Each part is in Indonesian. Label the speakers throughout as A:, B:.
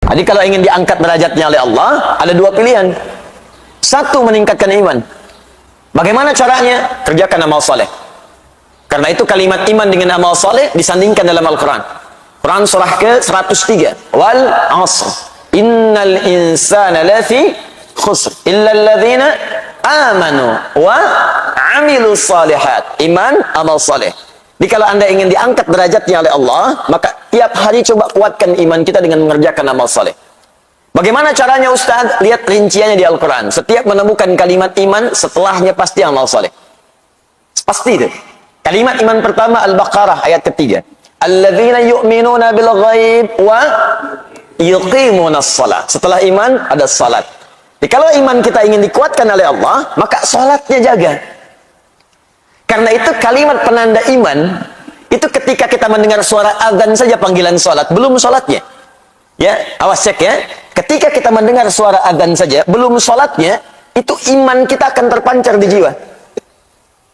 A: Jadi kalau ingin diangkat derajatnya oleh Allah, ada dua pilihan. Satu, meningkatkan iman. Bagaimana caranya? Kerjakan amal soleh. Karena itu kalimat iman dengan amal soleh disandingkan dalam Al-Quran. Quran surah ke-103. Wal asr. Innal insana lafi khusr. Illa alladhina amanu wa amilu salihat. Iman, amal soleh. Jadi kalau anda ingin diangkat derajatnya oleh Allah, maka tiap hari coba kuatkan iman kita dengan mengerjakan amal soleh. Bagaimana caranya Ustaz? Lihat rinciannya di Al-Quran. Setiap menemukan kalimat iman, setelahnya pasti amal soleh. Pasti itu. Kalimat iman pertama Al-Baqarah ayat ketiga. Alladzina yu'minuna bil ghaib wa yuqimunas shalah. Setelah iman ada salat. Jadi kalau iman kita ingin dikuatkan oleh Allah, maka salatnya jaga. Karena itu kalimat penanda iman itu ketika kita mendengar suara azan saja panggilan salat, belum salatnya. Ya, awas cek ya. Ketika kita mendengar suara azan saja, belum salatnya, itu iman kita akan terpancar di jiwa.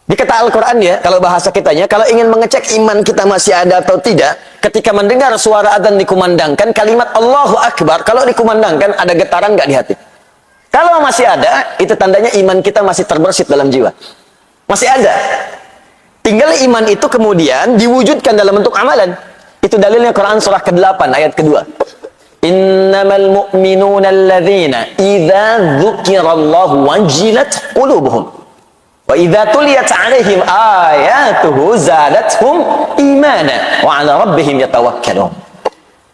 A: Di kata Al-Quran ya, kalau bahasa kitanya, kalau ingin mengecek iman kita masih ada atau tidak, ketika mendengar suara azan dikumandangkan, kalimat Allahu Akbar, kalau dikumandangkan ada getaran nggak di hati? Kalau masih ada, itu tandanya iman kita masih terbersit dalam jiwa. Masih ada. Tinggal iman itu kemudian diwujudkan dalam bentuk amalan. Itu dalilnya Quran surah ke-8 ayat kedua. Innamal mu'minuna alladzina idza dzukirallahu wajilat qulubuhum wa idza tuliyat 'alaihim ayatuhu zadatuhum imana wa 'ala rabbihim yatawakkalun.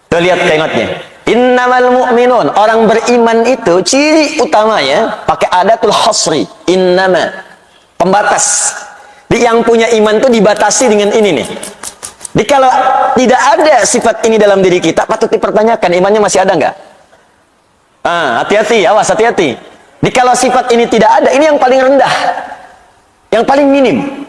A: Tuh lihat kalimatnya. Innamal mu'minun, orang beriman itu ciri utamanya pakai adatul hasri. Innama, pembatas. Yang punya iman itu dibatasi dengan ini nih. Jadi kalau tidak ada sifat ini dalam diri kita, patut dipertanyakan imannya masih ada nggak? Hati-hati, awas hati-hati. Jadi kalau sifat ini tidak ada, ini yang paling rendah, yang paling minim.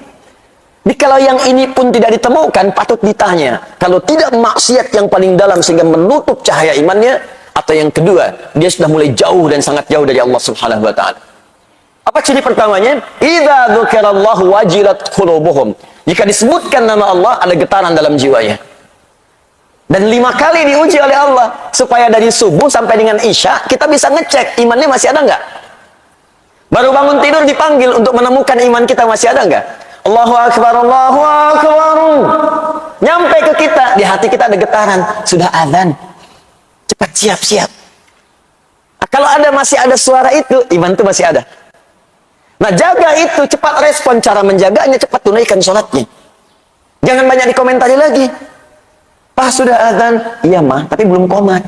A: Jadi kalau yang ini pun tidak ditemukan, patut ditanya. Kalau tidak maksiat yang paling dalam sehingga menutup cahaya imannya, atau yang kedua, dia sudah mulai jauh dan sangat jauh dari Allah Subhanahu wa Ta'ala. Apa ciri pertamanya? Idza dzukirallahu wajilat qulubuhum. Jika disebutkan nama Allah, ada getaran dalam jiwanya. Dan 5 kali diuji oleh Allah supaya dari subuh sampai dengan isya kita bisa ngecek imannya masih ada nggak. Baru bangun tidur dipanggil untuk menemukan iman kita masih ada nggak. Allahu Akbar, Allahu Akbar. Nyampe ke kita, di hati kita ada getaran. Sudah azan. Cepat siap-siap. Nah, kalau masih ada suara itu, iman itu masih ada. Nah, jaga itu, cepat respon. Cara menjaganya, cepat tunaikan sholatnya. Jangan banyak dikomentari lagi. Pak, sudah azan. Iya, mah, tapi belum qomat.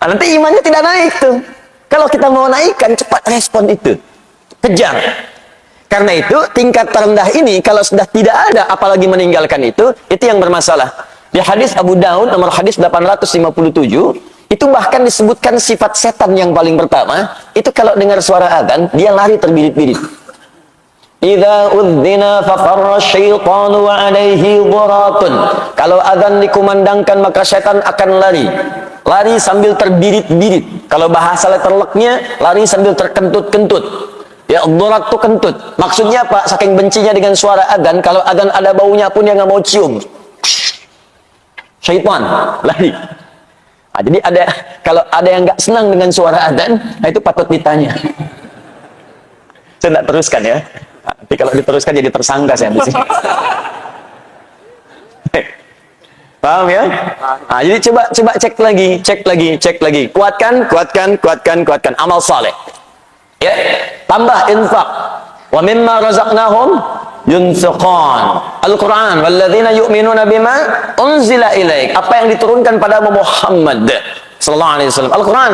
A: Nah, nanti imannya tidak naik tuh. Kalau kita mau naikkan, cepat respon itu. Kejar. Karena itu, tingkat terendah ini, kalau sudah tidak ada, apalagi meninggalkan itu yang bermasalah. Di hadis Abu Daud, nomor hadis 857, itu bahkan disebutkan sifat setan yang paling pertama, itu kalau dengar suara azan, dia lari terbirit-birit. Idza udzina faqarra syaitanu wa alaihi dhuratun. Kalau azan dikumandangkan maka setan akan lari. Lari sambil terbirit-birit. Kalau bahasa letterleknya, lari sambil terkentut-kentut. Ya, dhurat itu kentut. Maksudnya apa? Saking bencinya dengan suara azan, kalau azan ada baunya pun dia nggak mau cium. Syaitan lari. Nah, jadi kalau ada yang nggak senang dengan suara adzan, nah itu patut ditanya. Saya tidak teruskan ya. Nanti kalau diteruskan jadi tersangka saya di sini. Paham ya? Nah, jadi coba cek lagi. Kuatkan amal saleh. Ya, tambah infak. Wa mimma razaqnahum yunfiqun. Al-Quran, walladzina yu'minuna bima unzila ilaik. Apa yang diturunkan pada Muhammad sallallahu alaihi wasallam. Al-Quran.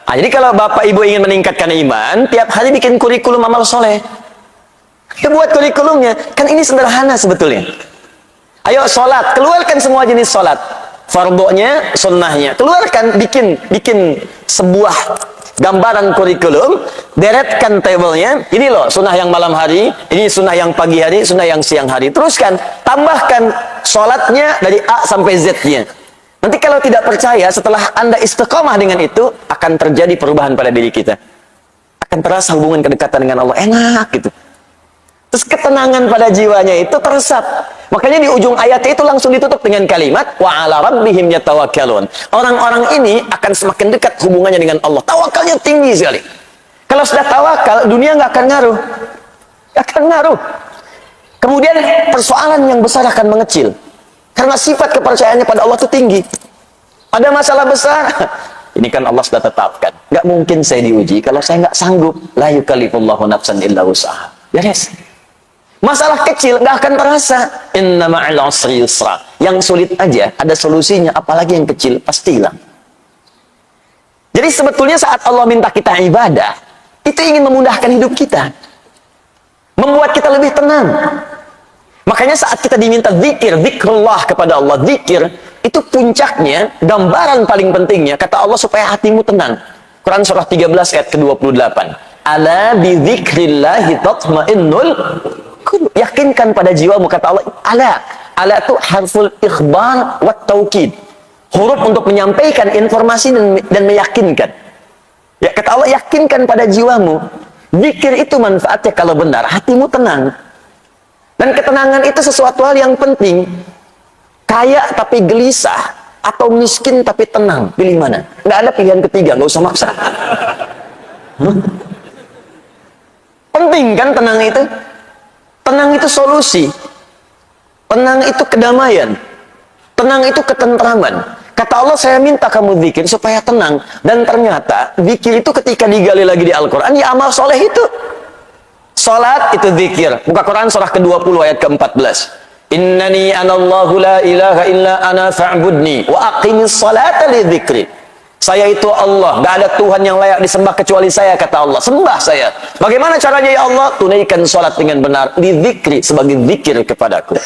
A: Nah, jadi kalau Bapak Ibu ingin meningkatkan iman, tiap hari bikin kurikulum amal soleh. Ya, buat kurikulumnya. Kan ini sederhana sebetulnya. Ayo sholat, keluarkan semua jenis sholat. Fardunya, sunnahnya. Keluarkan, bikin sebuah gambaran kurikulum, deretkan tabelnya. Ini loh sunnah yang malam hari, ini sunnah yang pagi hari, sunnah yang siang hari. Teruskan, tambahkan sholatnya dari A sampai Z-nya. Nanti kalau tidak percaya, setelah Anda istiqomah dengan itu, akan terjadi perubahan pada diri kita. Akan terasa hubungan kedekatan dengan Allah. Enak gitu. Terus ketenangan pada jiwanya itu teresap. Makanya di ujung ayat itu langsung ditutup dengan kalimat wa 'ala rabbihim yatawakkalun. Orang-orang ini akan semakin dekat hubungannya dengan Allah. Tawakalnya tinggi sekali. Kalau sudah tawakal, dunia nggak akan ngaruh. Nggak akan ngaruh. Kemudian persoalan yang besar akan mengecil. Karena sifat kepercayaannya pada Allah itu tinggi. Ada masalah besar, ini kan Allah sudah tetapkan. Nggak mungkin saya diuji kalau saya nggak sanggup. La yukallifullahu nafsan illa wus'aha. Beres. Masalah kecil nggak akan terasa. Inna ma'al usri yusra. Yang sulit aja ada solusinya, apalagi yang kecil pasti hilang. Jadi sebetulnya saat Allah minta kita ibadah, itu ingin memudahkan hidup kita, membuat kita lebih tenang. Makanya saat kita diminta zikir, zikrullah kepada Allah, zikir itu puncaknya, gambaran paling pentingnya kata Allah supaya hatimu tenang. Quran surah 13 ayat ke-28. Ala bi dzikrillahi tatmainnul qulub. Yakinkan pada jiwamu, kata Allah. Ala itu harful ikhbar wa taukid. Huruf untuk menyampaikan informasi dan meyakinkan. Ya, kata Allah, yakinkan pada jiwamu. Zikir itu manfaatnya kalau benar, hatimu tenang. Dan ketenangan itu sesuatu hal yang penting. Kaya tapi gelisah, atau miskin tapi tenang. Pilih mana? Nggak ada pilihan ketiga, nggak usah maksa. Penting kan tenang itu? Tenang itu solusi. Tenang itu kedamaian. Tenang itu ketentraman. Kata Allah, saya minta kamu zikir supaya tenang. Dan ternyata, zikir itu ketika digali lagi di Al-Quran, ya amal soleh itu. Salat itu zikir. Buka Quran surah ke-20 ayat ke-14. Innani anallahu la ilaha illa ana fa'budni wa aqimis salata li dzikri. Saya itu Allah, gak ada Tuhan yang layak disembah kecuali saya, kata Allah. Sembah saya. Bagaimana caranya ya Allah? Tunaikan salat dengan benar li dzikri, sebagai zikir kepadaku.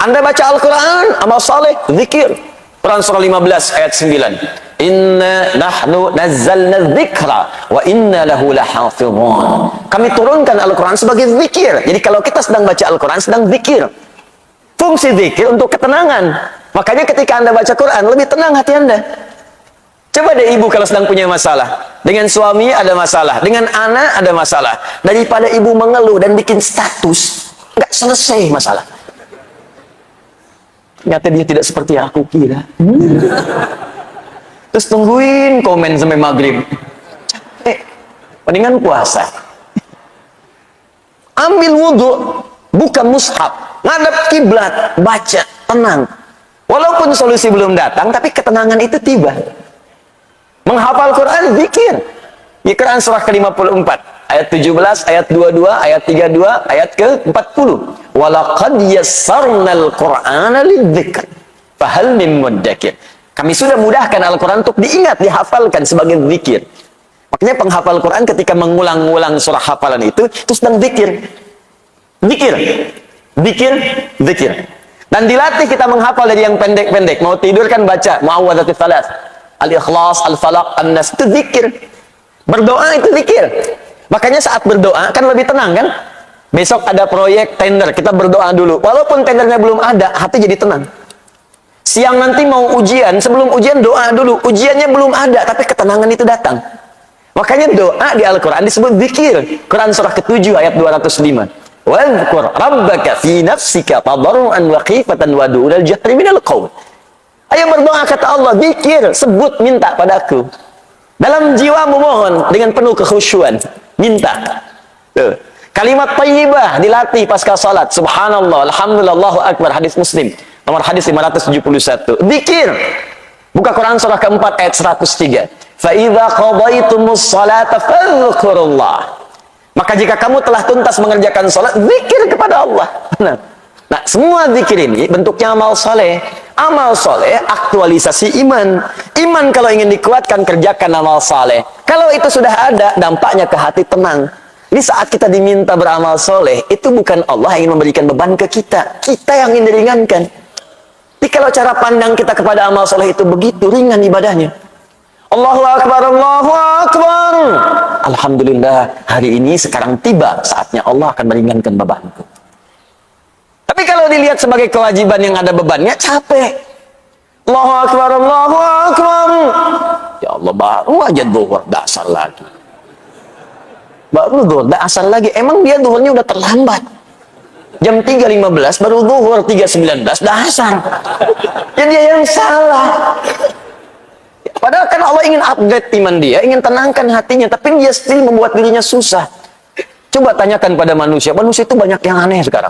A: Anda baca Al-Quran, amal saleh, zikir. Quran surah 15 ayat 9. Inna nahnu nazzalna dzikra wa inna lahu lahafizun. Kami turunkan Al-Quran sebagai zikir. Jadi kalau kita sedang baca Al-Quran, sedang zikir. Fungsi zikir untuk ketenangan. Makanya ketika Anda baca Quran, lebih tenang hati Anda. Coba deh ibu kalau sedang punya masalah. Dengan suami ada masalah. Dengan anak ada masalah. Daripada ibu mengeluh dan bikin status, nggak selesai masalah. Ternyata dia tidak seperti aku kira. Terus tungguin komen sampai maghrib. Capek. Mendingan puasa. Ambil wudhu, buka mushaf, ngadep kiblat, baca, tenang. Walaupun solusi belum datang, tapi ketenangan itu tiba. Menghafal Quran, zikir. Di Quran surah ke-54, ayat 17, ayat 22, ayat 32, ayat ke-40. Walaqad yassarnal Qur'ana lidzikr. Fahal min muddakir. Kami sudah mudahkan Al-Quran untuk diingat, dihafalkan sebagai zikir. Makanya penghafal Quran ketika mengulang-ulang surah hafalan itu sedang zikir. Zikir. Zikir, zikir. Dan dilatih kita menghafal dari yang pendek-pendek. Mau tidur kan baca Mu'awwadzatus Salas, Al-Ikhlas, Al-Falaq, An-Nas, itu zikir. Berdoa itu zikir. Makanya saat berdoa kan lebih tenang kan? Besok ada proyek tender, kita berdoa dulu. Walaupun tendernya belum ada, hati jadi tenang. Siang nanti mau ujian, sebelum ujian doa dulu. Ujiannya belum ada, tapi ketenangan itu datang. Makanya doa di Al-Quran disebut zikir. Quran surah ke-7 ayat 205. Wadhkur rabbaka fi nafsika tadarruan wa khifatan wa dunal jahri minal qaul. Ayo berdoa, kata Allah, zikir, sebut, minta padaku. Dalam jiwamu mohon dengan penuh kekhusyuan, minta. Tuh. Kalimat thayyibah dilatih pasca salat. Subhanallah, alhamdulillah, Allahu akbar, hadis Muslim. Nomor hadis 571. Zikir. Buka Quran surah ke-4 ayat 103. Fa idza qadaytumus salata fadhkurullah. Maka jika kamu telah tuntas mengerjakan salat, zikir kepada Allah. Nah, semua zikir ini bentuknya amal soleh. Amal soleh aktualisasi iman. Iman kalau ingin dikuatkan, kerjakan amal soleh. Kalau itu sudah ada, dampaknya ke hati tenang. Ini saat kita diminta beramal soleh, itu bukan Allah yang ingin memberikan beban ke kita. Kita yang ingin diringankan. Jadi kalau cara pandang kita kepada amal soleh itu begitu, ringan ibadahnya. Allahu Akbar, Allahu Akbar. Alhamdulillah, hari ini sekarang tiba saatnya Allah akan meringankan bebanku. Tapi kalau dilihat sebagai kewajiban yang ada bebannya, capek. Allahu Akbar, Allahu Akbar. Ya Allah, baru aja zuhur, dasar lagi. Baru zuhur, dasar lagi. Emang dia zuhurnya udah terlambat. jam 3.15 baru zuhur 3.19 dah asar. Jadi dia yang salah. Padahal kan Allah ingin upgrade iman dia, ingin tenangkan hatinya, tapi dia still membuat dirinya susah. Coba tanyakan pada manusia, manusia itu banyak yang aneh sekarang.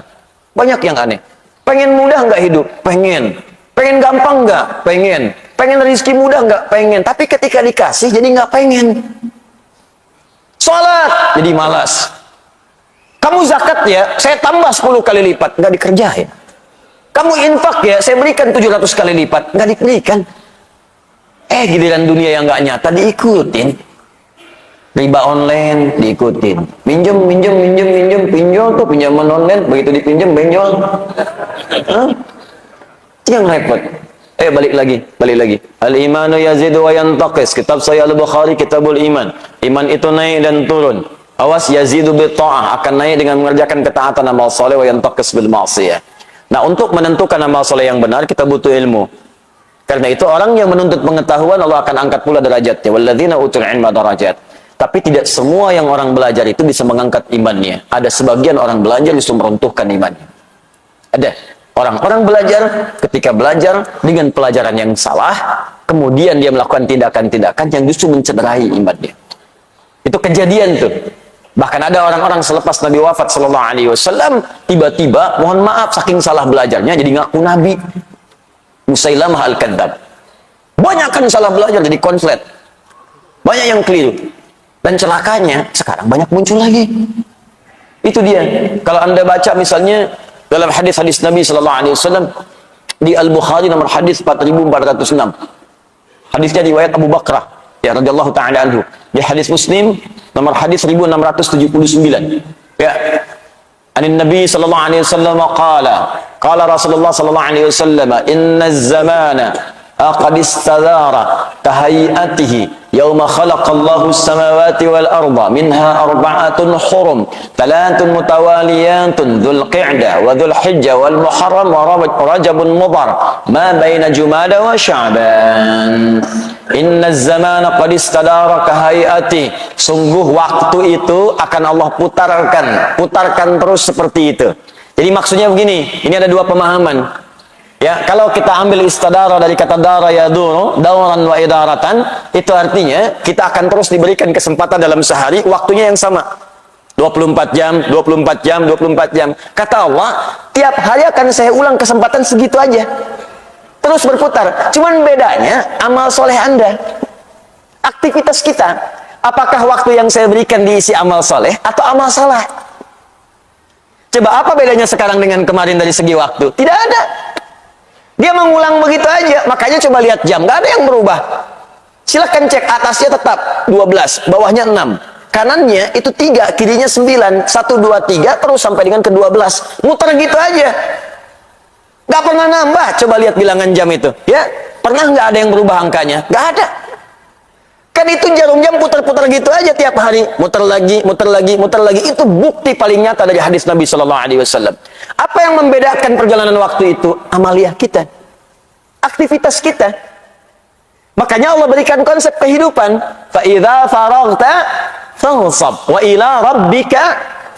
A: Banyak yang aneh. Pengen mudah nggak hidup? Pengen. Pengen gampang nggak? Pengen. Pengen rezeki mudah nggak? Pengen. Tapi ketika dikasih jadi nggak pengen. Sholat jadi malas. Kamu zakat ya, saya tambah 10 kali lipat, nggak dikerjain. Kamu infak ya, saya berikan 700 kali lipat, nggak diberikan. Giliran dunia yang nggak nyata diikutin. Riba online diikutin. Pinjam, pinjol tuh pinjaman online, begitu dipinjam benjol. Itu yang repot. Balik lagi. Al-imanu yazidu wa yantaqis. Kitab Sahih Al-Bukhari, Kitabul Iman. Iman itu naik dan turun. Awas yazidu bi ta'ah, akan naik dengan mengerjakan ketaatan amal soleh, wa yantaqis bil ma'siyah. Nah, untuk menentukan amal soleh yang benar kita butuh ilmu. Karena itu orang yang menuntut pengetahuan Allah akan angkat pula derajatnya. Walladzina utul ilma darajat. Tapi tidak semua yang orang belajar itu bisa mengangkat imannya. Ada sebagian orang belajar justru meruntuhkan imannya. Ada orang-orang belajar, ketika belajar dengan pelajaran yang salah, kemudian dia melakukan tindakan-tindakan yang justru mencederai imannya. Itu kejadian tuh. Bahkan ada orang-orang selepas Nabi wafat sallallahu alaihi wasallam, tiba-tiba mohon maaf saking salah belajarnya jadi ngaku nabi. Musailamah al-Kadzdzab. Banyak kan salah belajar jadi konslet. Banyak yang keliru. Dan celakanya sekarang banyak muncul lagi. Itu dia. Kalau Anda baca misalnya dalam hadis-hadis Nabi sallallahu alaihi wasallam di Al-Bukhari nomor hadis 4406. Hadisnya riwayat Abu Bakrah ya radhiyallahu taala anhu. Di hadis Muslim nomor hadis 1679. Ya. Anin Nabi sallallahu alaihi wasallam qala Rasulullah sallallahu alaihi wasallam inna az-zamana qad istadara kahayatihi yauma khalaqallahu as-samawati wal arda minha arba'atun hurum thalathun mutawaliyatun dzul qa'dah wa dzul hijjah wal muharram wa rajabun mudhar ma baina jumada wa sya'ban. Inna az-zamana qad istadara kahayati, sungguh waktu itu akan Allah putarkan terus seperti itu. Jadi maksudnya begini, ini ada dua pemahaman. Ya, kalau kita ambil istadara dari kata dara yaduru, dauran wa idaratan, itu artinya kita akan terus diberikan kesempatan dalam sehari, waktunya yang sama. 24 jam, 24 jam, 24 jam. Kata Allah, tiap hari akan saya ulang kesempatan segitu aja. Terus berputar. Cuman bedanya amal soleh Anda, aktivitas kita, apakah waktu yang saya berikan diisi amal soleh atau amal salah? Coba apa bedanya sekarang dengan kemarin dari segi waktu? Tidak ada. Dia mengulang begitu aja. Makanya coba lihat jam, nggak ada yang berubah. Silahkan cek, atasnya tetap 12, bawahnya 6. Kanannya itu 3, kirinya 9. 1, 2, 3, terus sampai dengan ke-12. Muter gitu aja. Nggak pernah nambah. Coba lihat bilangan jam itu. Ya, pernah nggak ada yang berubah angkanya? Nggak ada. Kan itu jarum jam putar-putar gitu aja tiap hari. Muter lagi, muter lagi, muter lagi. Itu bukti paling nyata dari hadis Nabi Shallallahu Alaihi Wasallam. Apa yang membedakan perjalanan waktu itu? Amaliyah kita, aktivitas kita. Makanya Allah berikan konsep kehidupan. Fa idza faraghta fansab wa ila rabbika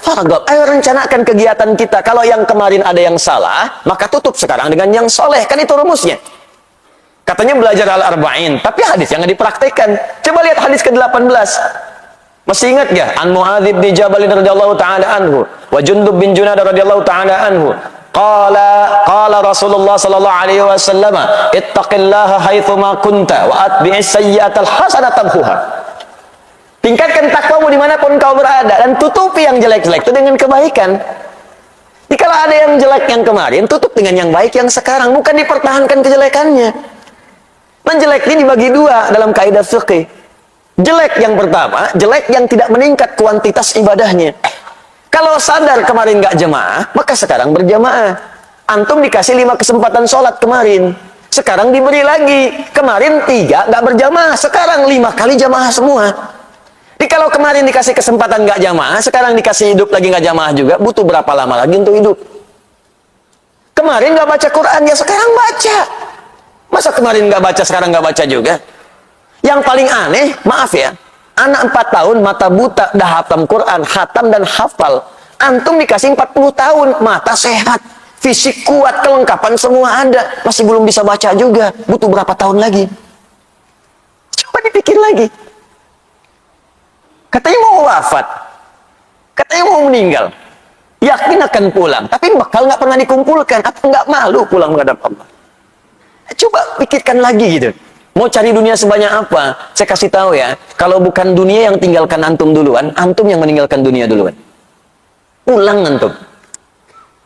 A: farghab. Ayo rencanakan kegiatan kita. Kalau yang kemarin ada yang salah, maka tutup sekarang dengan yang soleh. Kan itu rumusnya. Katanya belajar al-arba'in, tapi hadis yang dipraktekkan. Coba lihat hadis ke-18. Masih ingat gak? An Mu'adzib bin Jabal radhiyallahu ta'ala anhu wa Jundub bin Junadah radhiyallahu ta'ala anhu. Qala Rasulullah sallallahu alaihi wasallam, ittaqillaha haitsu ma kunta wa atbi'is sayyi'atal hasanata tamhuha. Tingkatkan takwamu dimanapun kau berada dan tutupi yang jelek-jelek itu dengan kebaikan. Jadi kalau ada yang jelek yang kemarin, tutup dengan yang baik yang sekarang, bukan dipertahankan kejelekannya. Dan jelek ini dibagi dua dalam kaidah fikih. Jelek yang pertama, jelek yang tidak meningkat kuantitas ibadahnya. Kalau sadar kemarin nggak jemaah, maka sekarang berjamaah. Antum dikasih 5 kesempatan sholat kemarin, sekarang diberi lagi. Kemarin 3 nggak berjamaah, sekarang 5 kali jamaah semua. Jadi kalau kemarin dikasih kesempatan nggak jamaah, sekarang dikasih hidup lagi nggak jamaah juga, butuh berapa lama lagi untuk hidup? Kemarin nggak baca Quran, ya sekarang baca. Masa kemarin nggak baca, sekarang nggak baca juga? Yang paling aneh, maaf ya, anak 4 tahun, mata buta, dah hatam Quran, hatam dan hafal. Antum dikasih 40 tahun, mata sehat, fisik kuat, kelengkapan semua ada, masih belum bisa baca juga. Butuh berapa tahun lagi? Coba dipikir lagi. Katanya mau wafat, katanya mau meninggal, yakin akan pulang, tapi bakal nggak pernah dikumpulkan. Apa nggak malu pulang menghadap Allah? Coba pikirkan lagi gitu. Mau cari dunia sebanyak apa? Saya kasih tahu ya, kalau bukan dunia yang tinggalkan antum duluan, antum yang meninggalkan dunia duluan. Pulang antum.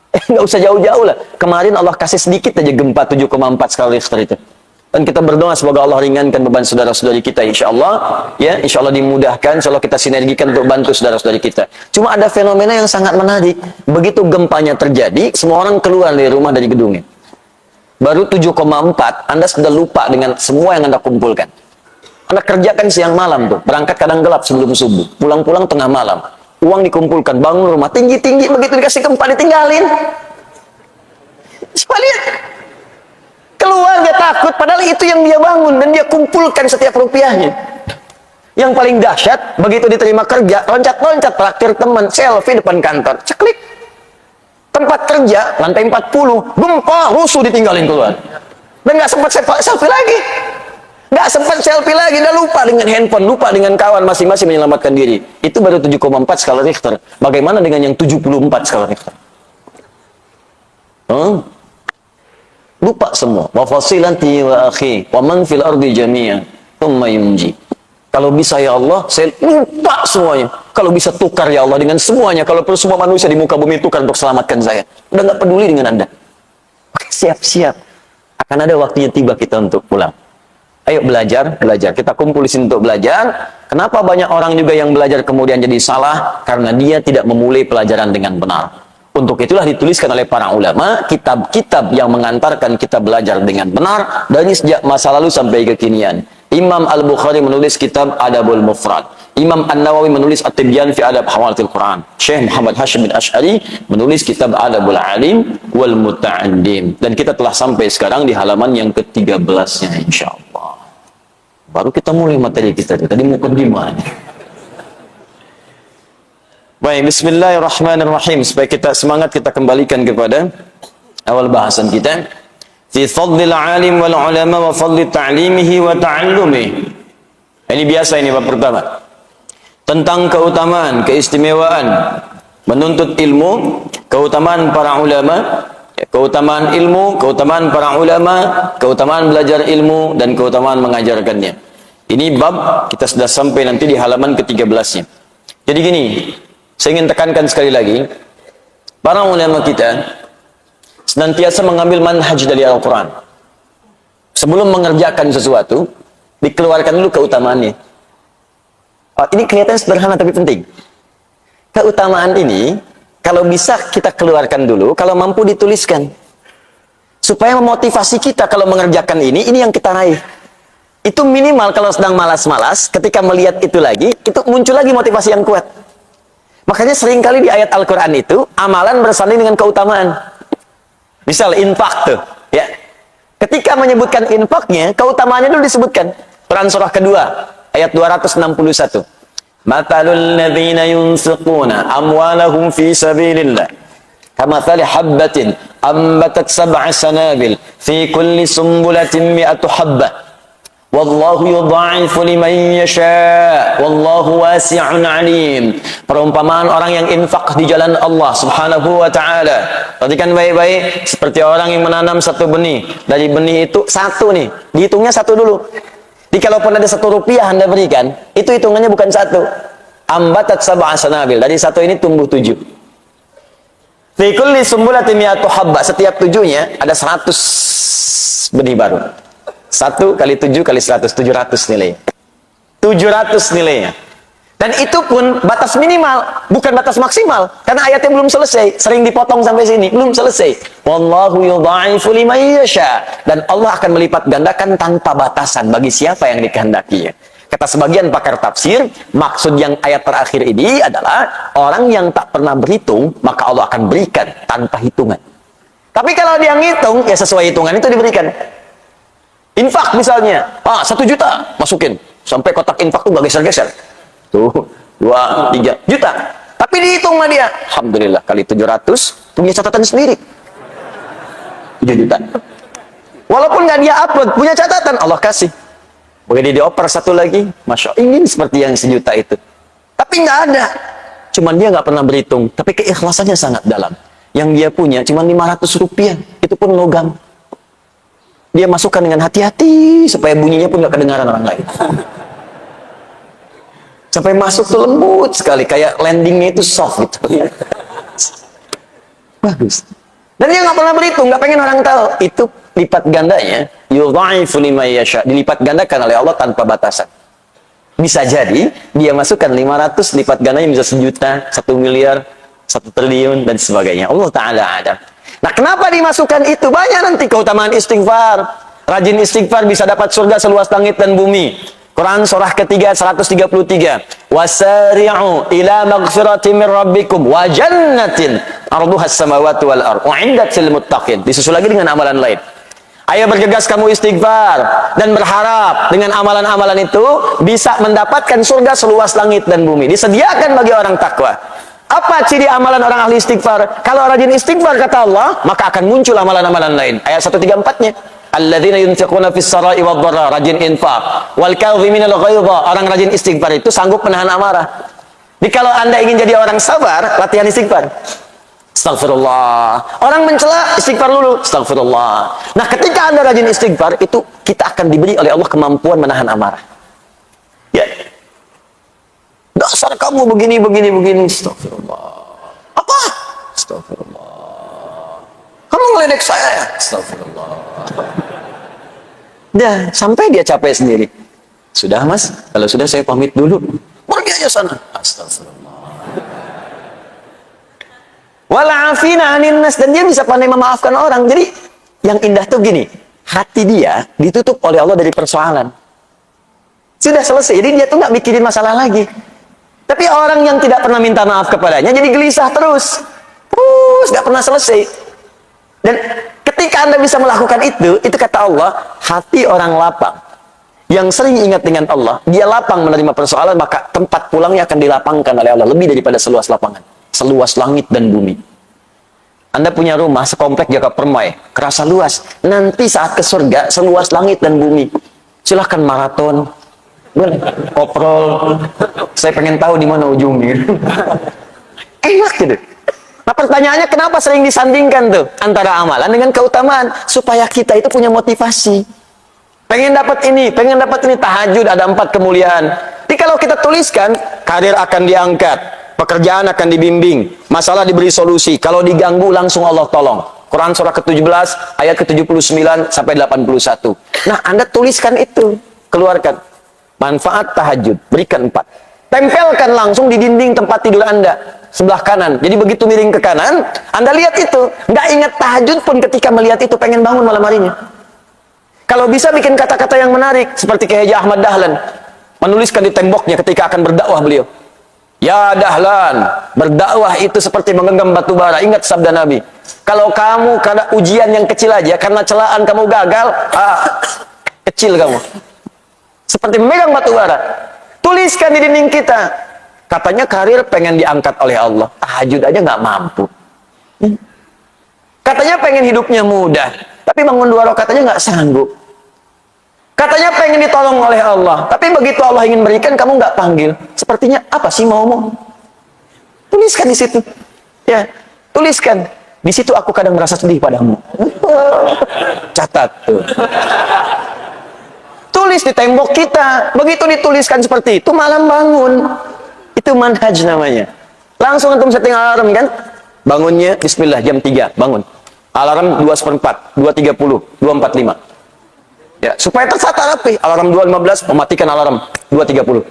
A: Nggak usah jauh-jauh lah. Kemarin Allah kasih sedikit aja gempa 7,4 skala Richter itu. Dan kita berdoa semoga Allah ringankan beban saudara-saudari kita, insya Allah. Ya, insya Allah dimudahkan. Insya Allah kita sinergikan untuk bantu saudara-saudari kita. Cuma ada fenomena yang sangat menarik. Begitu gempanya terjadi, semua orang keluar dari rumah, dari gedungnya. Baru 7,4, Anda sudah lupa dengan semua yang Anda kumpulkan. Anda kerjakan siang malam tuh. Berangkat kadang gelap sebelum subuh. Pulang-pulang tengah malam. Uang dikumpulkan, bangun rumah tinggi-tinggi, begitu dikasih gempa ditinggalin. Coba lihat. Keluar dia takut, padahal itu yang dia bangun dan dia kumpulkan setiap rupiahnya. Yang paling dahsyat, begitu diterima kerja, loncat-loncat traktir teman, selfie depan kantor, ceklik. Tempat kerja, lantai 40, gempa, rusuh ditinggalin keluar. Dan nggak sempat selfie lagi. Nggak sempat selfie lagi, udah lupa dengan handphone, lupa dengan kawan, masing-masing menyelamatkan diri. Itu baru 7,4 skala Richter. Bagaimana dengan yang 74 skala Richter? Lupa semua. Wa fasilati wa akhi wa man fil ardi jami'an thumma yunji. Kalau bisa ya Allah, saya lupa semuanya. Kalau bisa tukar ya Allah dengan semuanya. Kalau perlu semua manusia di muka bumi tukar untuk selamatkan saya. Udah nggak peduli dengan Anda. Oke, siap-siap. Akan ada waktunya tiba kita untuk pulang. Ayo belajar. Kita kumpul di sini untuk belajar. Kenapa banyak orang juga yang belajar kemudian jadi salah? Karena dia tidak memulai pelajaran dengan benar. Untuk itulah dituliskan oleh para ulama kitab-kitab yang mengantarkan kita belajar dengan benar dari sejak masa lalu sampai kekinian. Imam Al-Bukhari menulis kitab Adabul Mufrad. Imam An-Nawawi menulis At-Tibyan fi Adab Hawalatil Quran. Syekh Muhammad Hashim bin Ash'ari menulis kitab Adabul Alim wal Muta'andim. Dan kita telah sampai sekarang di halaman yang ke-13-nya insyaallah. Baru kita mulai materi kita. Tadi mukadimah. Baik, bismillahirrahmanirrahim. Supaya kita semangat, kita kembalikan kepada awal bahasan kita. Fi fadlil alim wal ulama wa fadli ta'limihi wa ta'allumihi. Ini biasa, ini bab pertama. Tentang keutamaan, keistimewaan menuntut ilmu, keutamaan para ulama, keutamaan ilmu, keutamaan para ulama, keutamaan belajar ilmu, dan keutamaan mengajarkannya. Ini bab kita sudah sampai nanti di halaman ke-13-nya. Jadi gini, saya ingin tekankan sekali lagi, para ulama kita senantiasa mengambil manhaj dari Al-Quran. Sebelum mengerjakan sesuatu, dikeluarkan dulu keutamaannya. Oh, ini kelihatan sederhana tapi penting. Keutamaan ini, kalau bisa kita keluarkan dulu, kalau mampu dituliskan. Supaya memotivasi kita kalau mengerjakan ini yang kita raih. Itu minimal kalau sedang malas-malas, ketika melihat itu lagi, itu muncul lagi motivasi yang kuat. Makanya seringkali di ayat Al-Quran itu, amalan bersanding dengan keutamaan. Misal infak tuh, ya. Ketika menyebutkan infaknya, keutamaannya dulu disebutkan. Quran surah kedua, ayat 261. Matalul ladzina yunfiquna amwalahum fi sabilillah. Kamathali habbatin ambatat sab'a sanabil fi kulli sumbulatin mi'atu habbah. Wallahu yudha'ifu liman yasha' wallahu wasi'un 'alim. Perumpamaan orang yang infak di jalan Allah Subhanahu wa taala. Perhatikan baik-baik, seperti orang yang menanam satu benih. Dari benih itu satu nih, dihitungnya satu dulu. Jadi kalaupun ada 1 rupiah Anda berikan, itu hitungannya bukan 1. Ambatat sab'a sanabil. Dari 1 ini tumbuh 7. Fi kulli sumbulatin mi'atu habbah. Setiap 7-nya ada 100 benih baru. 1 kali 7 kali 100, 700 nilainya. 700 nilainya. Dan itu pun batas minimal, bukan batas maksimal. Karena ayatnya belum selesai, sering dipotong sampai sini, belum selesai. Wallahu yudha'ifu liman yasha. Dan Allah akan melipat gandakan tanpa batasan bagi siapa yang dikehendakinya. Kata sebagian pakar tafsir, maksud yang ayat terakhir ini adalah orang yang tak pernah berhitung, maka Allah akan berikan tanpa hitungan. Tapi kalau dia ngitung, ya sesuai hitungan itu diberikan. Infak misalnya, 1 juta masukin, sampai kotak infak tuh gak geser-geser. Tuh, 2, 3 juta. Tapi dihitung sama dia. Alhamdulillah, kali 700, punya catatan sendiri. 7 juta. Walaupun nggak dia upload, punya catatan, Allah kasih. Begitu dioper satu lagi, Masya Allah, ingin seperti yang 1 juta itu. Tapi nggak ada. Cuman dia nggak pernah berhitung, tapi keikhlasannya sangat dalam. Yang dia punya cuma 500 rupiah, itu pun logam. Dia masukkan dengan hati-hati, supaya bunyinya pun nggak kedengaran orang lain. Sampai masuk tuh lembut sekali, kayak landingnya itu soft gitu. Bagus. Dan dia nggak pernah berhitung, nggak pengen orang tahu. Itu lipat gandanya, yudha'ifu liman yasha, dilipat gandakan oleh Allah tanpa batasan. Bisa jadi dia masukkan 500, lipat gandanya bisa 1 juta, 1 miliar, 1 triliun dan sebagainya. Allah Ta'ala ada. Nah, kenapa dimasukkan itu? Banyak nanti keutamaan istighfar. Rajin istighfar bisa dapat surga seluas langit dan bumi. Quran surah ketiga 133. Wasari'u ila maghfirati min rabbikum wa jannatin arduhas samawati wal ardh u'iddat lil muttaqin. Disusul lagi dengan amalan lain. Ayo bergegas kamu istighfar dan berharap dengan amalan-amalan itu bisa mendapatkan surga seluas langit dan bumi. Disediakan bagi orang takwa. Apa ciri amalan orang ahli istighfar? Kalau rajin istighfar kata Allah, maka akan muncul amalan-amalan lain. Ayat 134-nya. Alladzina yunfiquna fis sarai wad dharra, rajin infak. Wal kadhiminal ghaidha, orang rajin istighfar itu sanggup menahan amarah. Jadi kalau Anda ingin jadi orang sabar, latihan istighfar. Astagfirullah. Orang mencela, istighfar dulu. Astagfirullah. Nah, ketika Anda rajin istighfar, itu kita akan diberi oleh Allah kemampuan menahan amarah. Ya. Dasar kamu begini. Astagfirullah. Apa? Astagfirullah. Kamu ngeledek saya ya? Astagfirullah. Dah, sampai dia capek sendiri. Sudah mas, kalau sudah saya pamit dulu. Pergi aja sana. Astagfirullah. Wala'afina anin nas, dan dia bisa pandai memaafkan orang. Jadi yang indah tuh gini, hati dia ditutup oleh Allah dari persoalan. Sudah selesai, jadi dia tuh nggak mikirin masalah lagi. Tapi orang yang tidak pernah minta maaf kepadanya jadi gelisah terus nggak pernah selesai. Dan ketika Anda bisa melakukan itu kata Allah, hati orang lapang yang sering ingat dengan Allah, dia lapang menerima persoalan, maka tempat pulangnya akan dilapangkan oleh Allah lebih daripada seluas lapangan, seluas langit dan bumi. Anda punya rumah sekomplek Jakarta Permai, kerasa luas. Nanti saat ke surga, seluas langit dan bumi. Silahkan maraton, koprol. Saya pengen tahu di mana ujungnya. Enak gitu. Nah, pertanyaannya kenapa sering disandingkan tuh antara amalan dengan keutamaan, supaya kita itu punya motivasi. Pengen dapat ini, tahajud ada 4 kemuliaan. Jadi kalau kita tuliskan, karir akan diangkat, pekerjaan akan dibimbing, masalah diberi solusi, kalau diganggu langsung Allah tolong. Quran surah ke-17 ayat ke-79 sampai 81. Nah, Anda tuliskan itu, keluarkan. Manfaat tahajud, berikan 4. Tempelkan langsung di dinding tempat tidur Anda sebelah kanan. Jadi begitu miring ke kanan, Anda lihat itu. Nggak ingat tahajud pun ketika melihat itu, pengen bangun malam harinya. Kalau bisa bikin kata-kata yang menarik, seperti Kiai Haji Ahmad Dahlan menuliskan di temboknya ketika akan berdakwah beliau. Ya Dahlan, berdakwah itu seperti menggenggam batu bara. Ingat sabda Nabi, kalau kamu karena ujian yang kecil aja, karena celaan kamu gagal, kecil kamu. Seperti memegang batu bara. Tuliskan di dinding kita. Katanya karir pengen diangkat oleh Allah, tahajud aja nggak mampu. Katanya pengen hidupnya mudah, tapi bangun 2 rakaat aja nggak sanggup. Katanya pengen ditolong oleh Allah, tapi begitu Allah ingin berikan, kamu nggak panggil. Sepertinya apa sih maumu? Tuliskan di situ. Ya, tuliskan. Di situ aku kadang merasa sedih padamu. Catat tuh. Tulis di tembok kita. Begitu dituliskan seperti itu, malam bangun. Itu manhaj namanya. Langsung antum setting alarm kan? Bangunnya bismillah jam 3, bangun. Alarm 2:04, 2:30, 2:45. Ya, supaya tertata rapi. Alarm 2:15 mematikan alarm 2:30.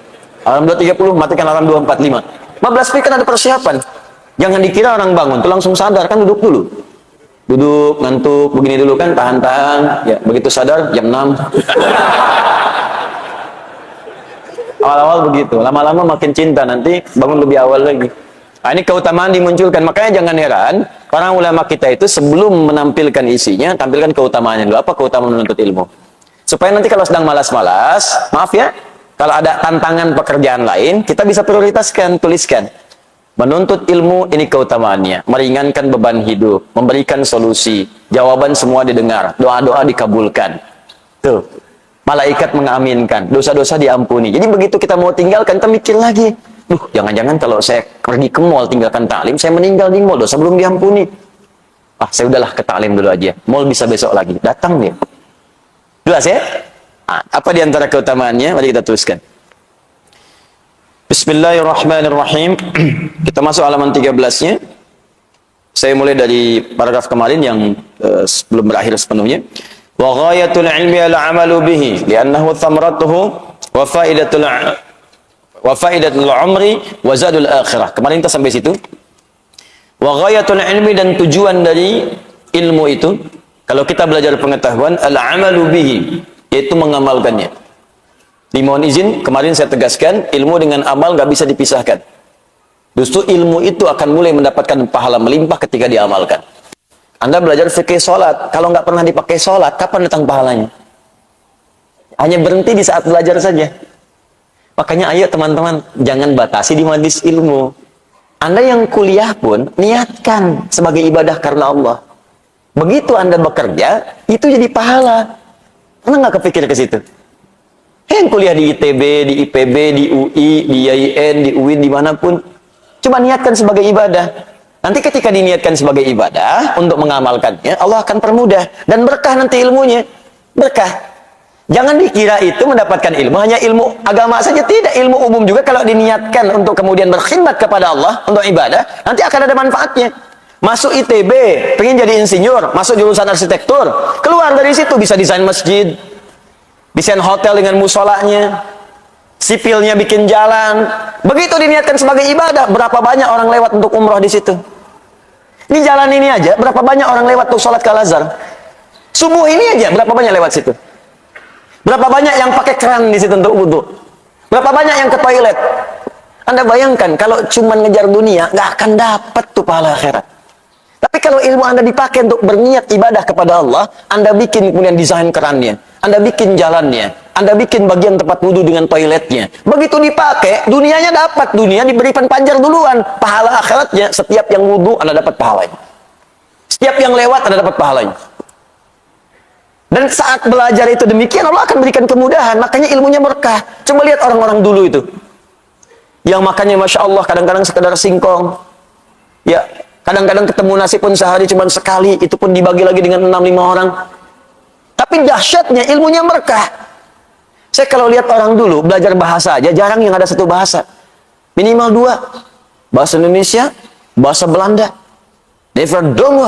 A: Alarm 2:30 matikan alarm 2:45. 15 menit kan ada persiapan. Jangan dikira orang bangun tuh langsung sadar, kan duduk dulu. Duduk, ngantuk, begini dulu kan, tahan-tahan. Ya, begitu sadar jam 6. Awal-awal begitu, lama-lama makin cinta, nanti bangun lebih awal lagi. Nah, ini keutamaan dimunculkan, makanya jangan heran para ulama kita itu sebelum menampilkan isinya, tampilkan keutamaannya dulu. Apa keutamaan menuntut ilmu? Supaya nanti kalau sedang malas-malas, maaf ya, kalau ada tantangan pekerjaan lain, kita bisa prioritaskan, tuliskan. Menuntut ilmu ini keutamaannya, meringankan beban hidup, memberikan solusi, jawaban semua didengar, doa-doa dikabulkan. Tuh, malaikat mengaminkan, dosa-dosa diampuni. Jadi begitu kita mau tinggalkan, kita mikir lagi, jangan-jangan kalau saya pergi ke mall tinggalkan taklim, saya meninggal di mall, dosa belum diampuni. Saya udahlah ke taklim dulu aja, mall bisa besok lagi, datang dia. Jelas ya? Apa di antara keutamaannya? Mari kita teruskan. Bismillahirrahmanirrahim. Kita masuk halaman 13-nya. Saya mulai dari paragraf kemarin yang belum berakhir sepenuhnya. Wa ghayatul ilmi al-'amalu bihi li'annahu thamaratuhu wa faidatul umri wa zadul akhirah. Kemarin kita sampai situ. Wa ghayatul ilmi, dan tujuan dari ilmu itu, kalau kita belajar pengetahuan, al-'amalu bihi, yaitu mengamalkannya. Dimohon izin, kemarin saya tegaskan, ilmu dengan amal nggak bisa dipisahkan. Justru ilmu itu akan mulai mendapatkan pahala melimpah ketika diamalkan. Anda belajar fikih sholat, kalau nggak pernah dipakai sholat, kapan datang pahalanya? Hanya berhenti di saat belajar saja. Makanya ayo teman-teman, jangan batasi di majlis ilmu. Anda yang kuliah pun, niatkan sebagai ibadah karena Allah. Begitu Anda bekerja, itu jadi pahala. Pernah nggak kepikir ke situ? Yang kuliah di ITB, di IPB, di UI, di IAIN, di UIN, dimanapun, coba niatkan sebagai ibadah. Nanti ketika diniatkan sebagai ibadah untuk mengamalkannya, Allah akan permudah dan berkah nanti ilmunya, berkah. Jangan dikira itu mendapatkan ilmu hanya ilmu agama saja, tidak, ilmu umum juga kalau diniatkan untuk kemudian berkhidmat kepada Allah untuk ibadah, nanti akan ada manfaatnya. Masuk ITB, pengen jadi insinyur, masuk jurusan arsitektur, keluar dari situ bisa desain masjid, desain hotel dengan musolanya, sipilnya bikin jalan. Begitu diniatkan sebagai ibadah, berapa banyak orang lewat untuk umroh di situ. Ini jalan ini aja, berapa banyak orang lewat untuk sholat ke Al-Azhar. Subuh ini aja, berapa banyak lewat situ. Berapa banyak yang pakai keran di situ untuk wudhu. Berapa banyak yang ke toilet. Anda bayangkan, kalau cuma ngejar dunia, nggak akan dapat tuh pahala akhirat. Tapi kalau ilmu Anda dipakai untuk berniat ibadah kepada Allah, Anda bikin kemudian desain kerannya, Anda bikin jalannya, Anda bikin bagian tempat wudhu dengan toiletnya. Begitu dipakai, dunianya dapat, dunia diberikan panjar duluan. Pahala akhiratnya, setiap yang wudhu Anda dapat pahalanya. Setiap yang lewat Anda dapat pahalanya. Dan saat belajar itu demikian, Allah akan berikan kemudahan. Makanya ilmunya berkah. Coba lihat orang-orang dulu itu, yang makannya Masya Allah kadang-kadang sekedar singkong. Ya, kadang-kadang ketemu nasi pun sehari cuma sekali, itu pun dibagi lagi dengan 6-5 orang. Tapi dahsyatnya ilmunya berkah. Saya kalau lihat orang dulu belajar bahasa aja, jarang yang ada satu bahasa. Minimal 2. Bahasa Indonesia, bahasa Belanda. Never dong,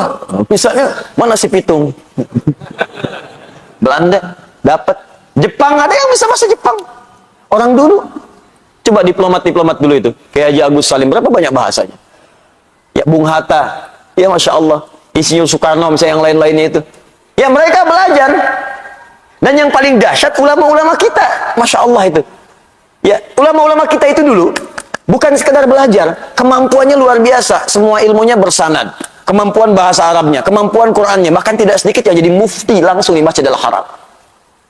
A: misalnya mana si pitung? Belanda dapat. Jepang ada yang bisa bahasa Jepang. Orang dulu. Coba diplomat-diplomat dulu itu. Kayak Haji Agus Salim, berapa banyak bahasanya? Ya Bung Hatta, ya Masya Allah. Insinyur Soekarno, misalnya yang lain-lainnya itu. Ya mereka belajar. Dan yang paling dahsyat ulama-ulama kita. Masya Allah itu. Ya, ulama-ulama kita itu dulu bukan sekedar belajar, kemampuannya luar biasa. Semua ilmunya bersanad. Kemampuan bahasa Arabnya, kemampuan Qurannya, bahkan tidak sedikit yang jadi mufti langsung di Masjidil Haram.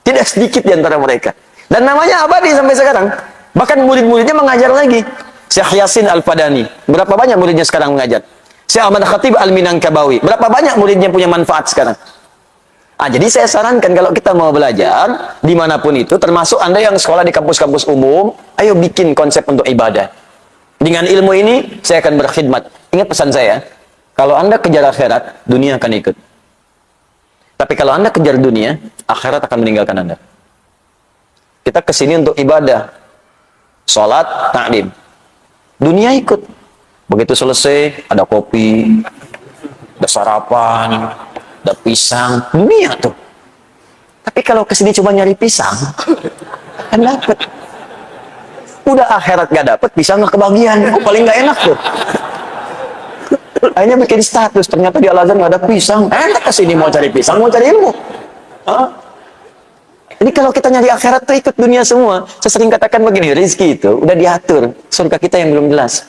A: Tidak sedikit di antara mereka. Dan namanya abadi sampai sekarang. Bahkan murid-muridnya mengajar lagi. Syekh Yasin Al-Fadani, berapa banyak muridnya sekarang mengajar? Syekh Ahmad Khatib Al-Minangkabawi, berapa banyak muridnya punya manfaat sekarang? Jadi saya sarankan kalau kita mau belajar dimanapun itu, termasuk Anda yang sekolah di kampus-kampus umum, ayo bikin konsep untuk ibadah. Dengan ilmu ini saya akan berkhidmat. Ingat pesan saya, kalau Anda kejar akhirat, dunia akan ikut. Tapi kalau Anda kejar dunia, akhirat akan meninggalkan Anda. Kita kesini untuk ibadah, sholat, taklim. Dunia ikut. Begitu selesai, ada kopi, ada sarapan, ada pisang, dunia tuh. Tapi kalau kesini cuma nyari pisang, kan dapat. Udah akhirat gak dapat, pisang gak kebagian. Paling gak enak tuh. Akhirnya bikin status, ternyata di Al-Azhar gak ada pisang. Enak kesini mau cari pisang, mau cari ilmu. Jadi kalau kita nyari akhirat tuh ikut dunia semua. Saya sering katakan begini, rezeki itu udah diatur. Surga kita yang belum jelas.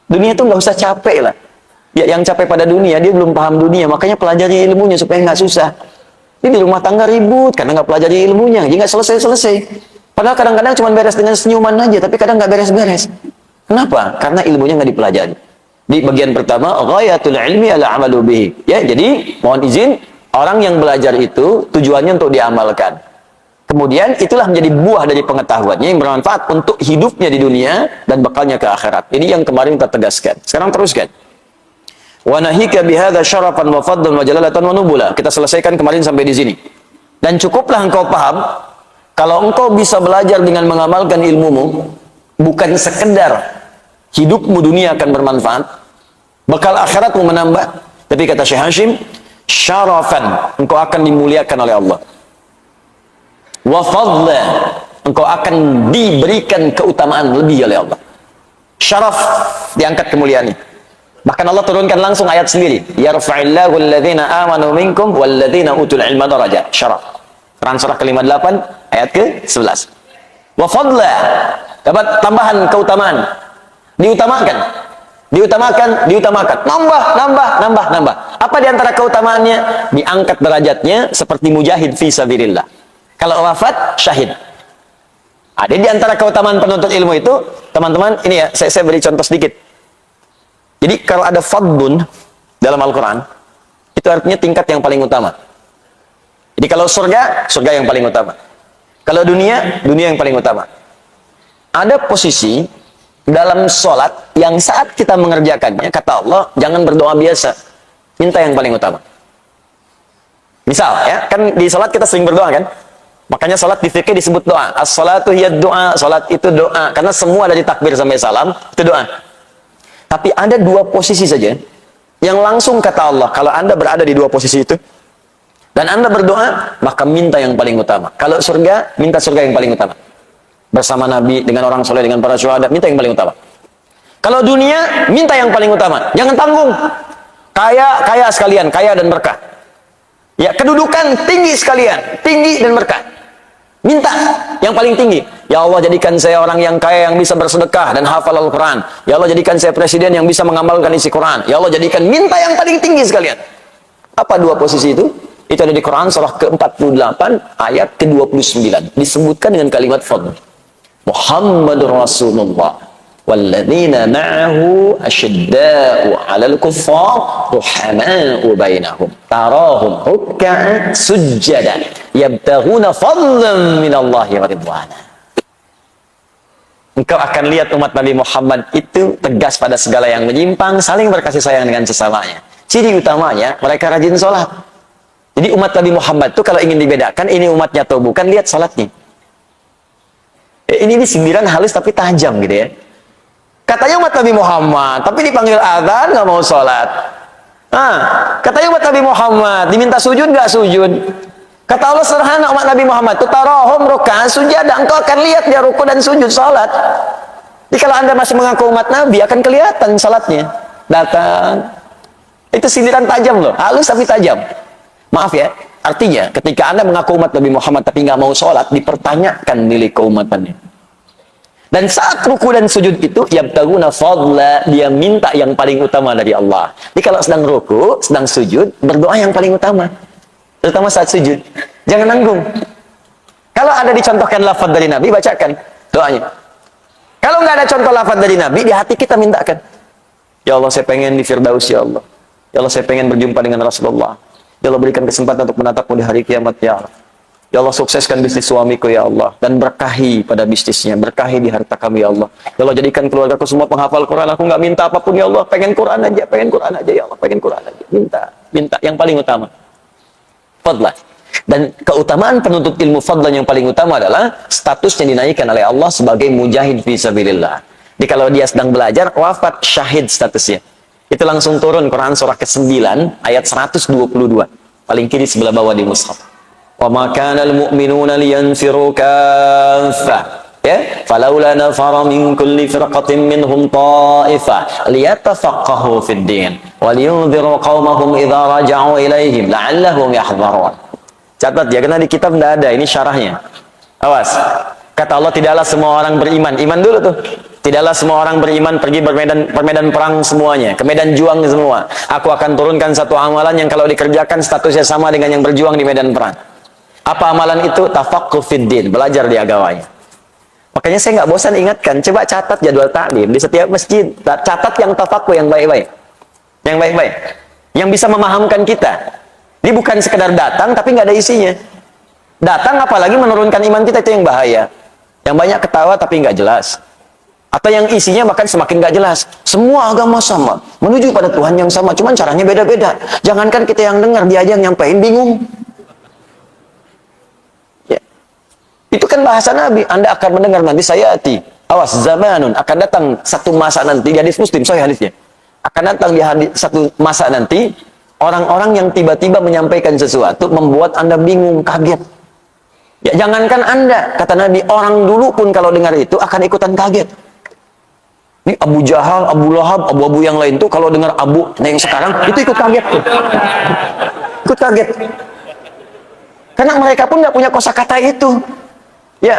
A: Dunia itu nggak usah capek lah. Ya, yang capek pada dunia, dia belum paham dunia. Makanya pelajari ilmunya supaya nggak susah. Ini di rumah tangga ribut karena nggak pelajari ilmunya. Jadi nggak selesai-selesai. Padahal kadang-kadang cuma beres dengan senyuman aja, tapi kadang nggak beres-beres. Kenapa? Karena ilmunya nggak dipelajari. Di bagian pertama, ghayatul ilmi ala amalu bihi. Ya, jadi mohon izin, orang yang belajar itu tujuannya untuk diamalkan. Kemudian itulah menjadi buah dari pengetahuannya yang bermanfaat untuk hidupnya di dunia dan bekalnya ke akhirat. Ini yang kemarin kita tegaskan. Sekarang teruskan. Wa nahika bihadza syarafan wa fadlan wa jalalatan wa nubula. Kita selesaikan kemarin sampai di sini. Dan cukuplah engkau paham kalau engkau bisa belajar dengan mengamalkan ilmumu, bukan sekedar hidupmu dunia akan bermanfaat, bekal akhiratmu menambah, tapi kata Syekh Hashim, syarafan, engkau akan dimuliakan oleh Allah. Wa fadla, engkau akan diberikan keutamaan lebih oleh Allah. Syaraf, diangkat kemuliaannya. Bahkan Allah turunkan langsung ayat sendiri. Yarfa'illahu alladhina amanu minkum walladhina utul ilma darajat. Syaraf. Quran surah ke-58 ayat ke-11. Wa fadla, dapat tambahan keutamaan. Diutamakan. Nambah. Apa di antara keutamaannya? Diangkat derajatnya seperti mujahid fi sabilillah. Kalau wafat, syahid. Ada di antara keutamaan penuntut ilmu itu, teman-teman, ini ya, saya beri contoh sedikit. Jadi kalau ada fadlun dalam Al-Quran, itu artinya tingkat yang paling utama. Jadi kalau surga, surga yang paling utama. Kalau dunia, dunia yang paling utama. Ada posisi dalam sholat yang saat kita mengerjakannya, kata Allah, jangan berdoa biasa. Minta yang paling utama. Misal, ya, kan di sholat kita sering berdoa kan? Makanya sholat di fikih disebut doa. As-sholatu hiyad doa. Sholat itu doa. Karena semua dari takbir sampai salam, itu doa. Tapi ada dua posisi saja yang langsung kata Allah, kalau Anda berada di dua posisi itu dan Anda berdoa, maka minta yang paling utama. Kalau surga, minta surga yang paling utama. Bersama Nabi, dengan orang soleh, dengan para syuhada, minta yang paling utama. Kalau dunia, minta yang paling utama. Jangan tanggung. Kaya sekalian, kaya dan berkah. Ya, kedudukan tinggi sekalian, tinggi dan berkah. Minta yang paling tinggi. Ya Allah, jadikan saya orang yang kaya yang bisa bersedekah dan hafal Al-Quran. Ya Allah, jadikan saya presiden yang bisa mengamalkan isi Quran. Ya Allah, jadikan minta yang paling tinggi sekalian. Apa dua posisi itu? Itu ada di Quran surah ke-48 ayat ke-29. Disebutkan dengan kalimat fadl. Muhammadur Rasulullah walladzina ma'ahu asyidda'u 'alal kuffar ruhama'u bainahum tarahum ruk'an sujjadan yabtaghuna fadlan minallahi wa ridwana. Engkau akan lihat umat Nabi Muhammad itu tegas pada segala yang menyimpang, saling berkasih sayang dengan sesamanya. Ciri utamanya mereka rajin sholat. Jadi umat Nabi Muhammad itu kalau ingin dibedakan ini umatnya atau bukan, lihat sholatnya. Ini sindiran halus tapi tajam gitu ya. Katanya umat Nabi Muhammad, tapi dipanggil adzan nggak mau sholat. Katanya umat Nabi Muhammad, diminta sujud nggak sujud. Kata Allah sederhana, umat Nabi Muhammad itu tarahum ruk'an sujada, engkau akan lihat dia ruku dan sujud sholat. Jadi kalau Anda masih mengaku umat Nabi, akan kelihatan sholatnya. Datang. Itu sindiran tajam loh, halus tapi tajam. Maaf ya, artinya ketika Anda mengaku umat Nabi Muhammad tapi nggak mau sholat, dipertanyakan nilai keumatannya. Dan saat ruku dan sujud itu, yabtaguna fadla, dia minta yang paling utama dari Allah. Jadi kalau sedang ruku, sedang sujud, berdoa yang paling utama. Terutama saat sujud. Jangan nanggung. Kalau ada dicontohkan lafaz dari Nabi, bacakan doanya. Kalau nggak ada contoh lafaz dari Nabi, di hati kita mintakan. Ya Allah, saya pengen di Firdaus, ya Allah. Ya Allah, saya pengen berjumpa dengan Rasulullah. Ya Allah, berikan kesempatan untuk menatapmu di hari kiamat, ya Allah. Ya Allah, sukseskan bisnis suamiku, ya Allah. Dan berkahi pada bisnisnya. Berkahi di harta kami, ya Allah. Ya Allah, jadikan keluargaku semua penghafal Quran. Aku nggak minta apapun, ya Allah. Pengen Quran aja, ya Allah. Pengen Quran aja. Minta yang paling utama. Fadlah. Dan keutamaan penuntut ilmu fadlah yang paling utama adalah statusnya dinaikkan oleh Allah sebagai mujahid fisabilillah. Jadi kalau dia sedang belajar, wafat, syahid statusnya. Itu langsung turun Quran surah ke-9 ayat 122. Paling kiri sebelah bawah di mushaf. Wa ma kana al-mu'minuna liyanfiru kaffah. Ya, falaula nafara min kulli firqatin minhum ta'ifah liyatafaqahu fid din wa liyunziru qaumahum idza raja'u ilaihim la'allahum yahdharun. Catat ya, karena di kitab tidak ada, ini syarahnya. Awas. Kata Allah, tidaklah semua orang beriman. Iman dulu tuh. Tidaklah semua orang beriman pergi bermedan perang semuanya, ke medan juang semua. Aku akan turunkan satu amalan yang kalau dikerjakan statusnya sama dengan yang berjuang di medan perang. Apa amalan itu? Tafaqquh fid din, belajar di agamanya. Makanya saya nggak bosan ingatkan, coba catat jadwal taklim di setiap masjid. Catat yang tafakuh, yang baik-baik. Yang baik-baik. Yang bisa memahamkan kita. Ini bukan sekedar datang, tapi nggak ada isinya. Datang apalagi menurunkan iman kita, itu yang bahaya. Yang banyak ketawa tapi nggak jelas. Atau yang isinya bahkan semakin nggak jelas. Semua agama sama, menuju pada Tuhan yang sama, cuman caranya beda-beda. Jangankan kita yang dengar, dia aja yang nyampein bingung. Ya. Itu kan bahasa Nabi. Anda akan mendengar nanti sayati. Awas, zamanun. Akan datang satu masa nanti. Di hadis Muslim, sahih hadisnya. Akan datang di satu masa nanti, orang-orang yang tiba-tiba menyampaikan sesuatu, membuat Anda bingung, kaget. Ya, jangankan Anda, kata Nabi, orang dulu pun kalau dengar itu akan ikutan kaget. Ini Abu Jahal, Abu Lahab, abu-abu yang lain tuh kalau dengar Abu, nah yang sekarang, itu ikut kaget tuh. Ikut kaget. Karena mereka pun nggak punya kosakata itu. Ya,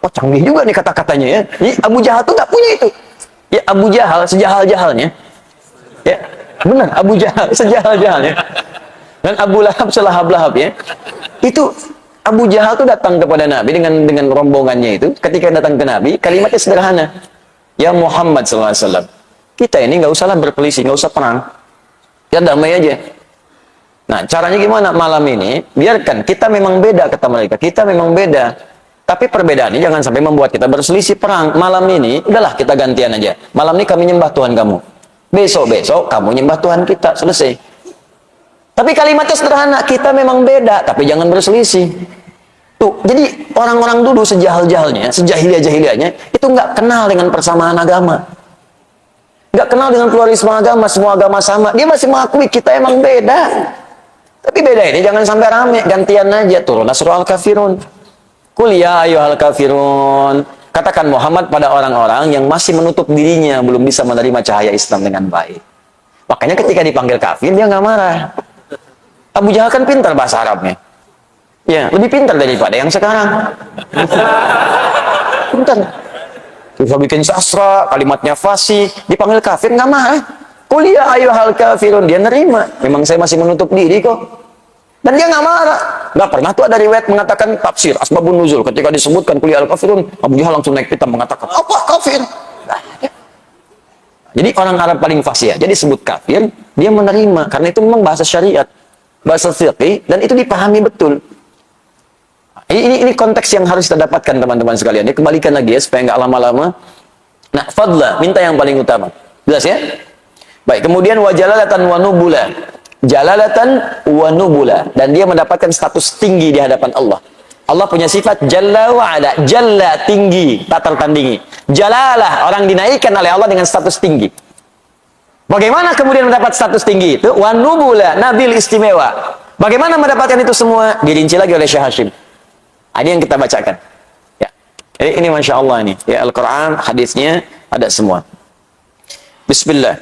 A: oh canggih juga nih kata-katanya ya. Ini Abu Jahal tuh nggak punya itu. Ya, Abu Jahal sejahal-jahalnya. Ya, benar, Abu Jahal sejahal-jahalnya. Dan Abu Lahab selahab-lahab ya. Itu Abu Jahal tuh datang kepada Nabi dengan rombongannya itu. Ketika datang ke Nabi, kalimatnya sederhana. Ya Muhammad SAW, kita ini nggak usahlah berpelisih, nggak usah perang. Ya damai aja. Nah, caranya gimana? Malam ini, biarkan kita memang beda, kata mereka. Kita memang beda. Tapi perbedaan ini jangan sampai membuat kita berselisih perang. Malam ini, udahlah kita gantian aja. Malam ini kami nyembah Tuhan kamu. Besok-besok kamu nyembah Tuhan kita. Selesai. Tapi kalimatnya sederhana. Kita memang beda, tapi jangan berselisih. Tuh, jadi orang-orang dulu sejahal-jahalnya, sejahiliah-jahiliahnya, itu nggak kenal dengan persamaan agama. Nggak kenal dengan pluralisme agama, semua agama sama. Dia masih mengakui kita emang beda. Tapi beda ini jangan sampai rame, gantian aja. Turunlah surah Al-Kafirun. Qul ya ayyuhal kafirun. Katakan Muhammad pada orang-orang yang masih menutup dirinya, belum bisa menerima cahaya Islam dengan baik. Makanya ketika dipanggil kafir, dia nggak marah. Abu Jahal kan pintar bahasa Arabnya. Ya, lebih pintar daripada yang sekarang. Pintar. Bisa bikin sastra, kalimatnya fasih, dipanggil kafir nggak marah. Qul ya ayyuhal kafirun, dia nerima. Memang saya masih menutup diri kok. Dan dia nggak marah. Nggak pernah tuh ada riwayat mengatakan tafsir asbabun nuzul ketika disebutkan qul ya al kafirun, Abu Jahal langsung naik pitam mengatakan, "Apa kafir?" Nah, ya. Jadi orang Arab paling fasih aja disebut kafir, dia menerima karena itu memang bahasa syariat, bahasa fiqih, dan itu dipahami betul. Ini konteks yang harus kita dapatkan teman-teman sekalian. Ini kembalikan lagi ya supaya nggak lama-lama. Nah, fadla, minta yang paling utama. Jelas ya? Baik, kemudian wajalalatan wa nubula. Jalalatan wa nubula, dan dia mendapatkan status tinggi di hadapan Allah. Allah punya sifat jalla wa ala. Jalla, tinggi, tak tertandingi. Jalalah, orang dinaikkan oleh Allah dengan status tinggi. Bagaimana kemudian mendapat status tinggi itu? Wa nubula, nabil istimewa. Bagaimana mendapatkan itu semua? Dirinci lagi oleh Syekh Hashim. Ini yang kita bacakan. Ya. Jadi ini Masya Allah ini. Ya, Al-Quran, hadisnya ada semua. Bismillah.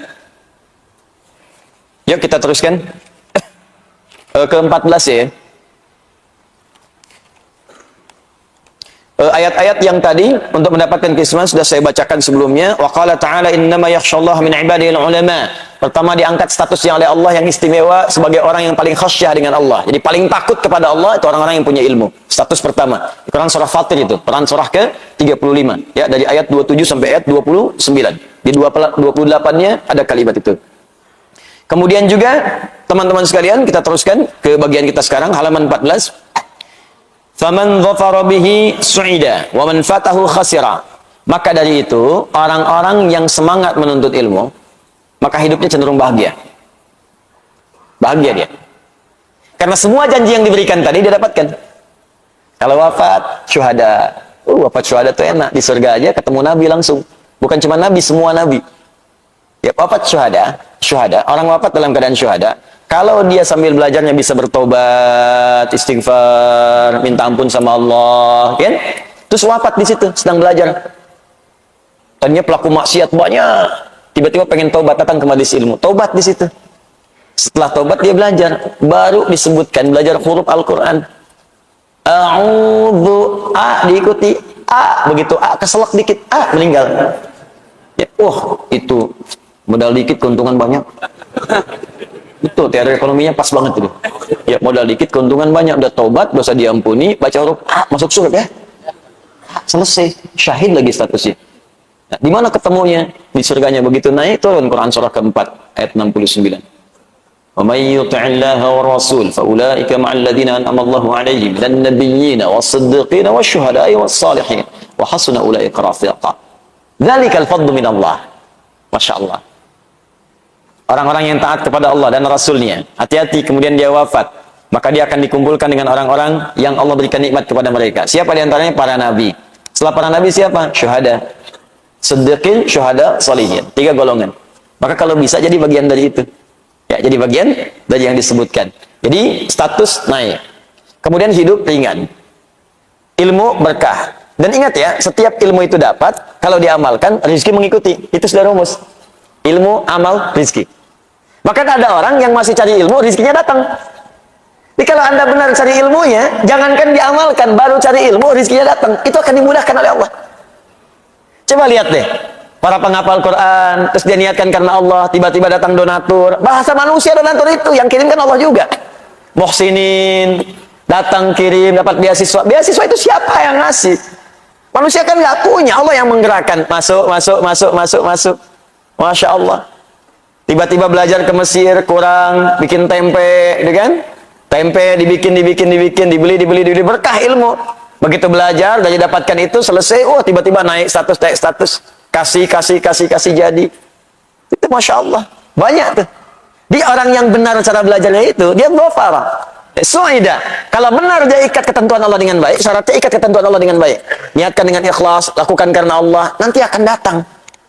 A: Yuk kita teruskan. Ke-14 ya. Ayat-ayat yang tadi untuk mendapatkan keistimewaan sudah saya bacakan sebelumnya. Wa qala ta'ala innama yakhsyallaha min ibadihil ulama. Pertama diangkat statusnya oleh Allah yang istimewa sebagai orang yang paling khasyah dengan Allah. Jadi paling takut kepada Allah itu orang-orang yang punya ilmu. Status pertama. Di Quran surah Fatir itu, Quran surah ke-35 ya, dari ayat 27 sampai ayat 29. Di 28-nya ada kalimat itu. Kemudian juga teman-teman sekalian, kita teruskan ke bagian kita sekarang, halaman 14. Faman dhafara bihi su'ida wa man fatahu khasira. Maka dari itu, orang-orang yang semangat menuntut ilmu, maka hidupnya cenderung bahagia. Bahagia dia. Karena semua janji yang diberikan tadi dia dapatkan. Kalau wafat, syuhada. Wafat syuhada itu enak. Di surga aja ketemu Nabi langsung. Bukan cuma Nabi, semua Nabi. Ya, wafat syuhada. Orang wafat dalam keadaan syuhada. Kalau dia sambil belajarnya bisa bertobat, istighfar, minta ampun sama Allah, kan? Terus wafat di situ, sedang belajar. Tadinya pelaku maksiat banyak, tiba-tiba pengen tobat, datang ke majelis ilmu, tobat di situ. Setelah tobat dia belajar, baru disebutkan belajar huruf Al-Quran. A'udhu, A diikuti, A begitu, A keselak dikit, A meninggal. Ya, itu modal dikit keuntungan banyak. Betul, teori ekonominya pas banget itu. Ya, modal dikit keuntungan banyak, udah tobat, dosa diampuni, baca huruf A, masuk surga ya. selesai, syahid lagi statusnya. Nah, di mana ketemunya? Di surganya. Begitu naik turun Quran surah keempat ayat 69. Wa may yuti'illaha wa rasul fa ulaika ma'al ladzina an'ama Allahu 'alaihim minan nabiyyin was-siddiqin wasyuhada'i was-salihin wa hasuna ulaika rafiqa. Dzalikal fadlu min Allah. Masya Allah. Orang-orang yang taat kepada Allah dan Rasulnya, hati-hati kemudian dia wafat, maka dia akan dikumpulkan dengan orang-orang yang Allah berikan nikmat kepada mereka. Siapa di antaranya? Para nabi. Setelah para nabi siapa? Syuhada, siddiqin, syuhada, salihin. 3 golongan. Maka kalau bisa jadi bagian dari itu. Ya, jadi bagian dari yang disebutkan. Jadi status naik. Kemudian hidup ringan. Ilmu berkah. Dan ingat ya, setiap ilmu itu dapat, kalau diamalkan, rezeki mengikuti. Itu sudah rumus. Ilmu, amal, rezeki. Maka ada orang yang masih cari ilmu, rezekinya datang. Jadi kalau Anda benar cari ilmunya, jangankan diamalkan, baru cari ilmu, rezekinya datang. Itu akan dimudahkan oleh Allah. Coba lihat deh, para penghafal Quran, terus dia niatkan karena Allah, tiba-tiba datang donatur. Bahasa manusia donatur itu, yang kirim kan Allah juga. Muhsinin, datang kirim, dapat beasiswa. Beasiswa itu siapa yang ngasih? Manusia kan nggak punya, Allah yang menggerakkan. Masuk. Masya Allah. Tiba-tiba belajar ke Mesir, kurang, bikin tempe, gitu kan? Tempe dibikin, dibeli, berkah ilmu. Begitu belajar, dari dapatkan itu, selesai, tiba-tiba naik status, kasih jadi. Itu Masya Allah. Banyak tuh. Di orang yang benar cara belajarnya itu, dia dhafara. Su'ida. Kalau benar dia ikat ketentuan Allah dengan baik, syaratnya ikat ketentuan Allah dengan baik. Niatkan dengan ikhlas, lakukan karena Allah, nanti akan datang.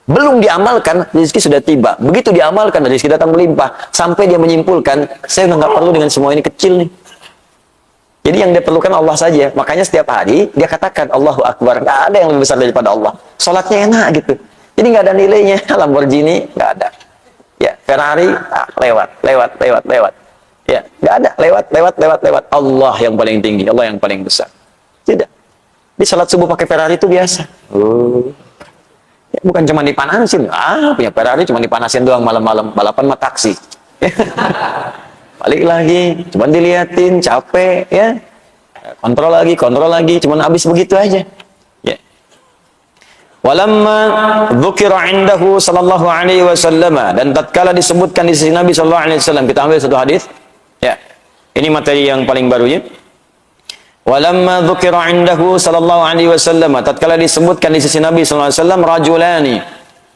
A: Belum diamalkan, rezeki sudah tiba. Begitu diamalkan, rezeki datang melimpah. Sampai dia menyimpulkan, saya udah nggak perlu dengan semua ini, kecil nih. Jadi yang dia perlukan Allah saja. Makanya setiap hari, dia katakan, Allahu Akbar. Nggak ada yang lebih besar daripada Allah. Sholatnya enak gitu. Jadi nggak ada nilainya. Lamborghini, nggak ada. Ya, Ferrari, lewat. Ya, nggak ada. Lewat. Allah yang paling tinggi. Allah yang paling besar. Tidak. Di sholat subuh pakai Ferrari itu biasa. Ya, bukan cuma dipanasin, punya Ferrari cuma dipanasin doang malam-malam, balapan mah taksi. Balik lagi, cuma diliatin, capek, ya. Kontrol lagi, cuma habis begitu aja. Ya. Walamma dzukira indahu sallallahu alaihi wasallam, dan tatkala disebutkan di sisi Nabi sallallahu alaihi wasallam, kita ambil satu hadis. Ya. Ini materi yang paling barunya. Walamma dzukira indahu sallallahu alaihi wasallam, tatkala disebutkan di sisi Nabi sallallahu alaihi wasallam, rajulani,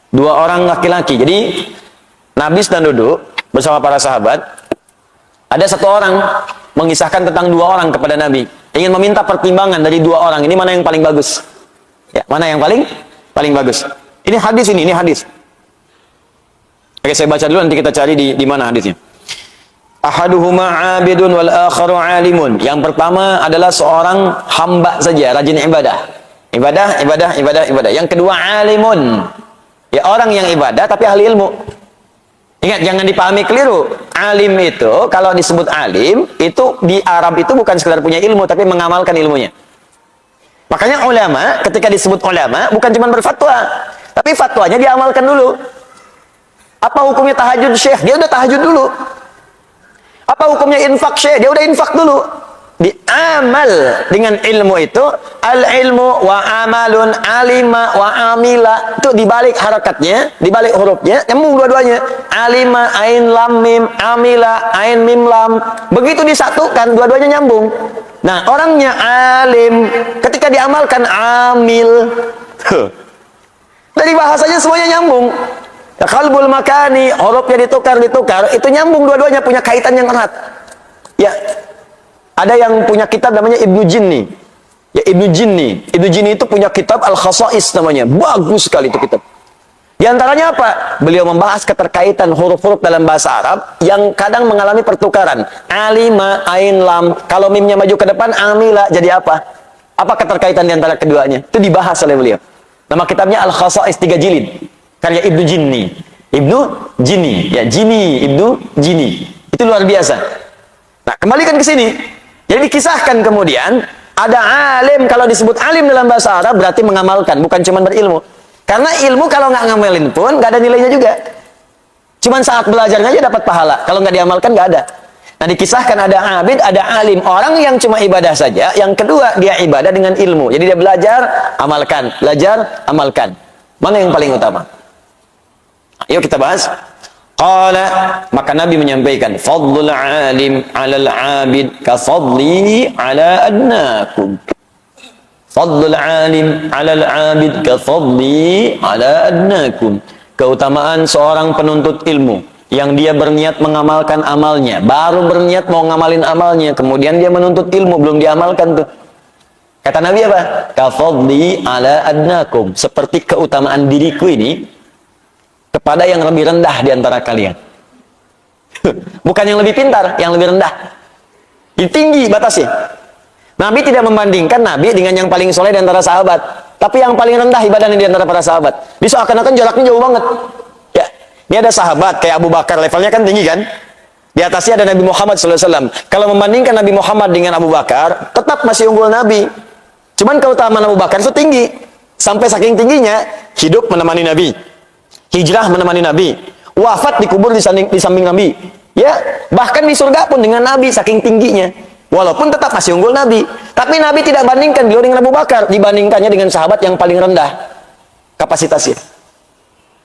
A: 2 orang laki-laki. Jadi Nabi sedang duduk bersama para sahabat. Ada 1 orang mengisahkan tentang 2 orang kepada Nabi, ingin meminta pertimbangan dari 2 orang ini, mana yang paling bagus. Ya, mana yang paling bagus. Ini hadis. Oke, saya baca dulu, nanti kita cari di mana hadisnya. Ahaduhuma 'abidun wal akharu 'alimun. Yang pertama adalah seorang hamba saja, rajin ibadah. Ibadah. Yang kedua 'alimun. Ya, orang yang ibadah tapi ahli ilmu. Ingat, jangan dipahami keliru. Alim itu, kalau disebut alim, itu di Arab itu bukan sekedar punya ilmu, tapi mengamalkan ilmunya. Makanya ulama, ketika disebut ulama, bukan cuma berfatwa, tapi fatwanya diamalkan dulu. Apa hukumnya tahajud syekh? Dia udah tahajud dulu. Apa hukumnya infak syekh? Dia udah infak dulu. Diamal dengan ilmu itu, al-ilmu wa amalun, alima wa amila. Itu dibalik harakatnya, dibalik hurufnya, nyambung dua-duanya. Alima, ain lam mim, amila, ain mim lam. Begitu disatukan, dua-duanya nyambung. Nah, orangnya alim, ketika diamalkan amil. Dari bahasanya semuanya nyambung. Qalbul makani, hurufnya ditukar, itu nyambung dua-duanya, punya kaitan yang erat. Ya, ada yang punya kitab namanya Ibnu Jinni. Ya, Ibnu Jinni itu punya kitab Al-Khasa'is namanya. Bagus sekali itu kitab. Di antaranya apa? Beliau membahas keterkaitan huruf-huruf dalam bahasa Arab yang kadang mengalami pertukaran. Alima, ain, lam. Kalau mimnya maju ke depan, amila jadi apa? Apa keterkaitan di antara keduanya? Itu dibahas oleh beliau. Nama kitabnya Al-Khasa'is, 3 jilid. Karya Ibnu Jinni. Ibnu Jinni. Itu luar biasa. Nah, kembalikan ke sini. Jadi dikisahkan kemudian, ada alim, kalau disebut alim dalam bahasa Arab, berarti mengamalkan, bukan cuma berilmu. Karena ilmu kalau nggak ngamalin pun, nggak ada nilainya juga. Cuman saat belajarnya aja dapat pahala. Kalau nggak diamalkan, nggak ada. Nah, dikisahkan ada abid, ada alim. Orang yang cuma ibadah saja. Yang kedua, dia ibadah dengan ilmu. Jadi dia belajar, amalkan. Belajar, amalkan. Mana yang paling utama? Yuk kita bahas. Qala, maka Nabi menyampaikan, fadlul alim 'alal 'abid ka fadli 'ala adnakum. Fadlul alim 'alal 'abid ka fadli 'ala adnakum. Keutamaan seorang penuntut ilmu yang dia berniat mengamalkan amalnya, baru berniat mau ngamalin amalnya, kemudian dia menuntut ilmu, belum diamalkan tuh. Kata Nabi apa? Ka fadli 'ala adnakum. Seperti keutamaan diriku ini kepada yang lebih rendah di antara kalian. Bukan yang lebih pintar, yang lebih rendah. Ini tinggi batasnya. Nabi tidak membandingkan Nabi dengan yang paling soleh di antara sahabat, tapi yang paling rendah ibadahnya di antara para sahabat. Bisa akan-akan jaraknya jauh banget. Ya, ini ada sahabat kayak Abu Bakar, levelnya kan tinggi kan? Di atasnya ada Nabi Muhammad SAW. Kalau membandingkan Nabi Muhammad dengan Abu Bakar, tetap masih unggul Nabi. Cuman keutamaan Abu Bakar itu tinggi. Sampai saking tingginya, hidup menemani Nabi. Hijrah menemani Nabi, wafat dikubur di samping Nabi, ya bahkan di surga pun dengan Nabi saking tingginya, walaupun tetap masih unggul Nabi, tapi Nabi tidak bandingkan beliau dengan Abu Bakar, dibandingkannya dengan sahabat yang paling rendah kapasitasnya.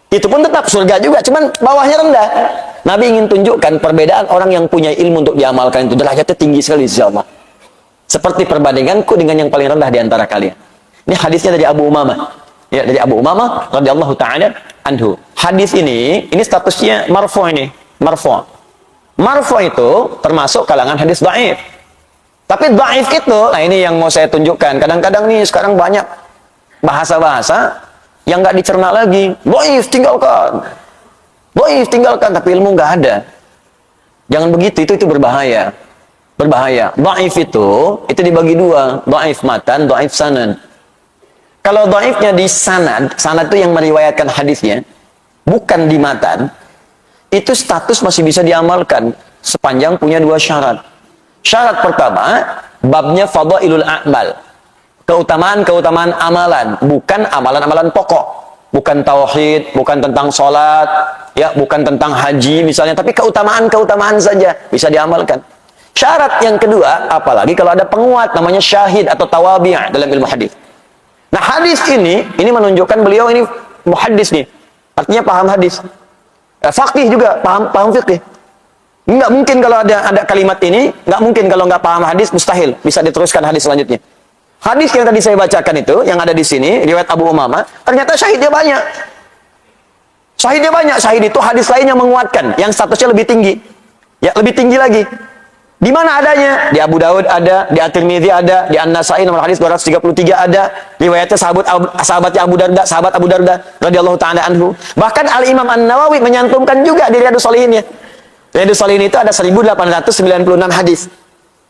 A: Itu pun tetap surga juga, cuman bawahnya rendah. Nabi ingin tunjukkan perbedaan orang yang punya ilmu untuk diamalkan itu derajatnya tinggi sekali insya Allah. Seperti perbandinganku dengan yang paling rendah di antara kalian. Ini hadisnya dari Abu Umamah. Ya, dari Abu Umamah radhiyallahu taala anhu. Hadis ini statusnya marfu ini, marfu. Marfu itu termasuk kalangan hadis dhaif. Tapi dhaif itu, nah ini yang mau saya tunjukkan. Kadang-kadang nih sekarang banyak bahasa-bahasa yang nggak dicerna lagi. Dhaif tinggalkan. Dhaif tinggalkan, tapi ilmu nggak ada. Jangan begitu, itu berbahaya. Berbahaya. Dhaif itu dibagi dua, dhaif matan, dhaif sanad. Kalau dhaifnya di sanad, sanad itu yang meriwayatkan hadisnya, bukan di matan, itu status masih bisa diamalkan sepanjang punya dua syarat. Syarat pertama, babnya fadhailul a'mal. Keutamaan-keutamaan amalan, bukan amalan-amalan pokok. Bukan tauhid, bukan tentang sholat, ya, bukan tentang haji misalnya, tapi keutamaan-keutamaan saja bisa diamalkan. Syarat yang kedua, apalagi kalau ada penguat namanya syahid atau tawabi' dalam ilmu hadis. Nah, hadis ini menunjukkan beliau ini muhaddis nih. Artinya paham hadis. Faqih juga, paham fikih. Enggak mungkin kalau ada kalimat ini, enggak mungkin kalau enggak paham hadis, mustahil bisa diteruskan hadis selanjutnya. Hadis yang tadi saya bacakan itu, yang ada di sini, riwayat Abu Umamah, ternyata syahidnya banyak. Syahidnya banyak. Syahid itu hadis lain yang menguatkan, yang statusnya lebih tinggi. Ya, lebih tinggi lagi. Di mana adanya? Di Abu Daud ada, di At-Tirmidzi ada, di An-Nasai nomor hadis 233 ada, riwayatnya sahabatnya Abu Darda, sahabat Abu Darda radhiyallahu taala anhu. Bahkan Al-Imam An-Nawawi menyantumkan juga di Riyadhus Shalihin-nya. Riyadhus Shalihin itu ada 1896 hadis.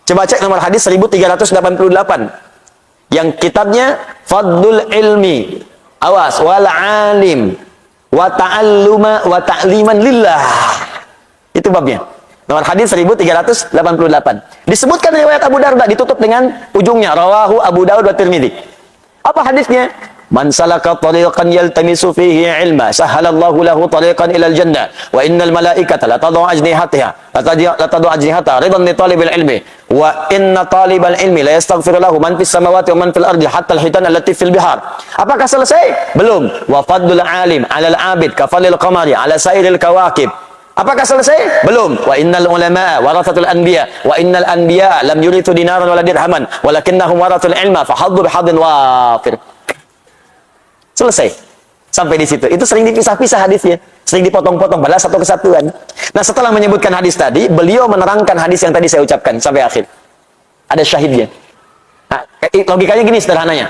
A: Coba cek nomor hadis 1388. Yang kitabnya Fadlul Ilmi. Awas, wal alim wa ta'alluma wa ta'liman lillah. Itu babnya. Nomor hadis 1388. Disebutkan riwayat Abu Darda, ditutup dengan ujungnya rawahu Abu Daud wa Tirmidzi. Apa hadisnya? Man salaka tariqan yaltamisu fihi ilma sahalallahu lahu tariqan ilal jannah wa innal malaikata la tad'u ajnihataha ridan li talibil ilmi wa inna talibal ilmi la yastaghfiru lahu man fis samawati wa man fil ardi hatta al hitan allati fil bihar. Apakah selesai? Belum. Wa fadlul alim 'alal 'abid ka fadlil qamari 'ala sairil kawakib. Apakah selesai? Belum. Wa innal ulama'a warathatul anbiya wa innal anbiya lam yurithu dinaran wala dirhaman walakinnahum warathul ilma fa haddu bihadin wafir. Selesai. Sampai di situ. Itu sering dipisah-pisah hadisnya, sering dipotong-potong padahal satu kesatuan. Nah, setelah menyebutkan hadis tadi, beliau menerangkan hadis yang tadi saya ucapkan sampai akhir. Ada syahidnya. Nah, logikanya gini sederhananya.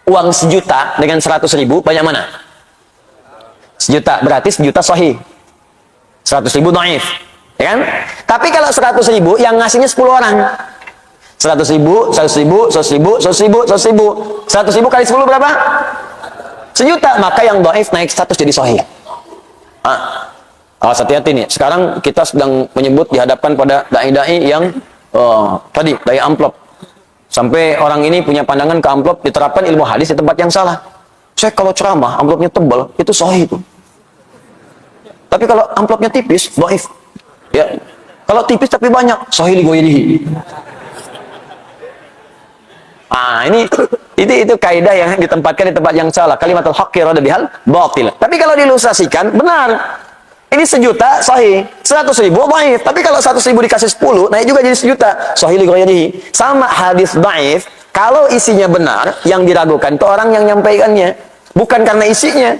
A: Uang 1 juta dengan 100.000 banyak mana? 1 juta, berarti 1 juta sahih. 100.000 dhaif, ya kan? Tapi kalau 100.000 yang ngasihnya 10 orang. 100.000, 100.000, 100.000, 100.000, 100.000. 100.000 kali 10 berapa? 1 juta. Maka yang dhaif naik status jadi sahih. Awas hati-hati nih. Sekarang kita sedang menyebut dihadapkan pada dai-dai yang tadi dai amplop. Sampai orang ini punya pandangan ke amplop diterapkan ilmu hadis di tempat yang salah. Saya kalau ceramah amplopnya tebal, itu sahih itu. Tapi kalau amplopnya tipis, dhaif. Ya. Kalau tipis tapi banyak, sahih li ghairihi. Itu kaidah yang ditempatkan di tempat yang salah. Kalimatul haqqi rada bihal batil. Tapi kalau diilustrasikan, benar. Ini 1.000.000 sahih, 100.000 dhaif. Tapi kalau 100.000 dikasih 10, naik juga jadi 1.000.000. Sahih li ghairihi. Sama hadis dhaif, kalau isinya benar, yang diragukan itu orang yang nyampaikannya, bukan karena isinya.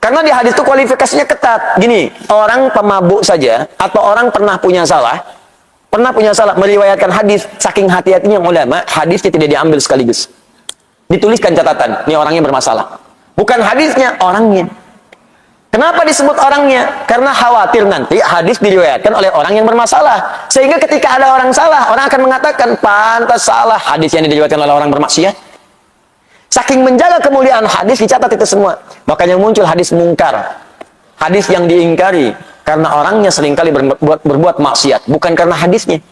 A: Karena di hadis itu kualifikasinya ketat. Gini, orang pemabuk saja atau orang pernah punya salah meriwayatkan hadis, saking hati-hatinya ulama, hadisnya tidak diambil sekaligus. Dituliskan catatan, ini orangnya bermasalah. Bukan hadisnya, orangnya. Kenapa disebut orangnya? Karena khawatir nanti hadis diriwayatkan oleh orang yang bermasalah. Sehingga ketika ada orang salah, orang akan mengatakan, pantas salah hadis yang diriwayatkan oleh orang bermaksiat. Saking menjaga kemuliaan hadis, dicatat itu semua. Makanya muncul hadis mungkar. Hadis yang diingkari. Karena orangnya seringkali berbuat maksiat. Bukan karena hadisnya.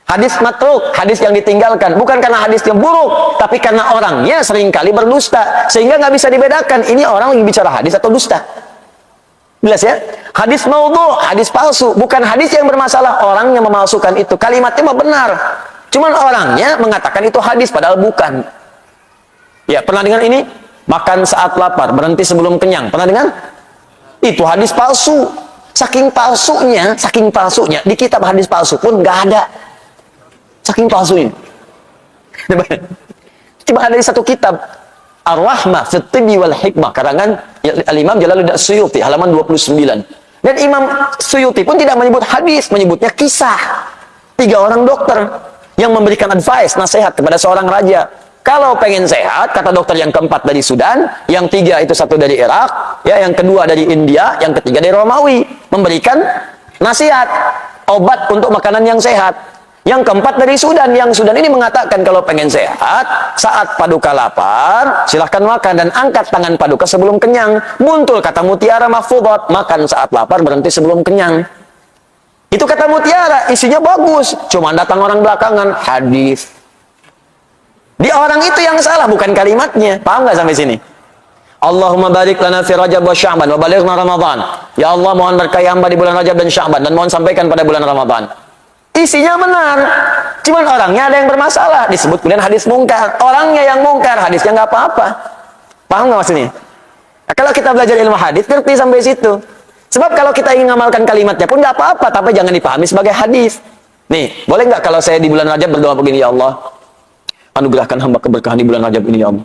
A: Hadis matruk, hadis yang ditinggalkan. Bukan karena hadisnya buruk. Tapi karena orangnya seringkali berdusta. Sehingga nggak bisa dibedakan. Ini orang lagi bicara hadis atau dusta. Jelas ya? Hadis maudhu, hadis palsu. Bukan hadis yang bermasalah. Orang yang memalsukan itu. Kalimatnya mah benar. Cuman orangnya mengatakan itu hadis. Padahal bukan. Ya, pernah dengar ini? Makan saat lapar, berhenti sebelum kenyang. Pernah dengar? Itu hadis palsu. Saking palsunya, di kitab hadis palsu pun nggak ada. Saking palsunya. Cuma ada di satu kitab, Ar-Rahmah fi Tibbi wal Hikmah, karangan Al-Imam Jalaluddin Suyuti, halaman 29. Dan Imam Suyuti pun tidak menyebut hadis, menyebutnya kisah. 3 orang dokter yang memberikan advice, nasihat kepada seorang raja. Kalau pengen sehat, kata dokter yang keempat dari Sudan, yang 3 itu satu dari Irak, ya, yang kedua dari India, yang ketiga dari Romawi, memberikan nasihat, obat untuk makanan yang sehat. Yang keempat dari Sudan, yang Sudan ini mengatakan kalau pengen sehat, saat paduka lapar, silahkan makan dan angkat tangan paduka sebelum kenyang. Muncul kata mutiara mahfudhat, makan saat lapar, berhenti sebelum kenyang. Itu kata mutiara, isinya bagus, cuma datang orang belakangan, hadis. Di orang itu yang salah, bukan kalimatnya. Paham nggak sampai sini? Allahumma barik lana fi Rajab wa Sya'ban wa balighna Ramadan. Ya Allah, mohon berkahi hamba di bulan Rajab dan Sya'ban, dan mohon sampaikan pada bulan Ramadan. Isinya benar. Cuman orangnya ada yang bermasalah. Disebut kemudian hadis mungkar. Orangnya yang mungkar, hadisnya nggak apa-apa. Paham nggak maksudnya? Nah, kalau kita belajar ilmu hadis, ngerti sampai situ. Sebab kalau kita ingin mengamalkan kalimatnya pun nggak apa-apa, tapi jangan dipahami sebagai hadis. Nih, boleh nggak kalau saya di bulan Rajab berdoa begini, ya Allah, anugerahkan hamba keberkahan di bulan Rajab ini, ya Allah.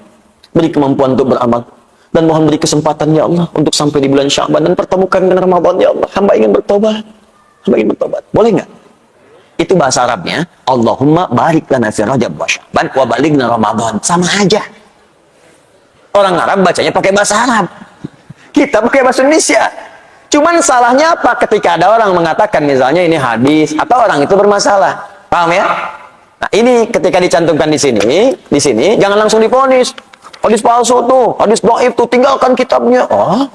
A: Beri kemampuan untuk beramal. Dan mohon beri kesempatan, ya Allah, untuk sampai di bulan Sya'ban dan pertemukan dengan Ramadan, ya Allah. Hamba ingin bertobat. Hamba ingin bertobat. Boleh nggak? Itu bahasa Arabnya, Allahumma barik lana fi Rajab wa Sya'ban wa balighna Ramadan. Sama aja. Orang Arab bacanya pakai bahasa Arab. Kita pakai bahasa Indonesia. Cuman salahnya apa? Ketika ada orang mengatakan misalnya ini hadis, atau orang itu bermasalah. Paham ya? Nah, ini ketika dicantumkan di sini jangan langsung divonis. Hadis palsu tuh, hadis dhaif tuh, tinggalkan kitabnya. Oh.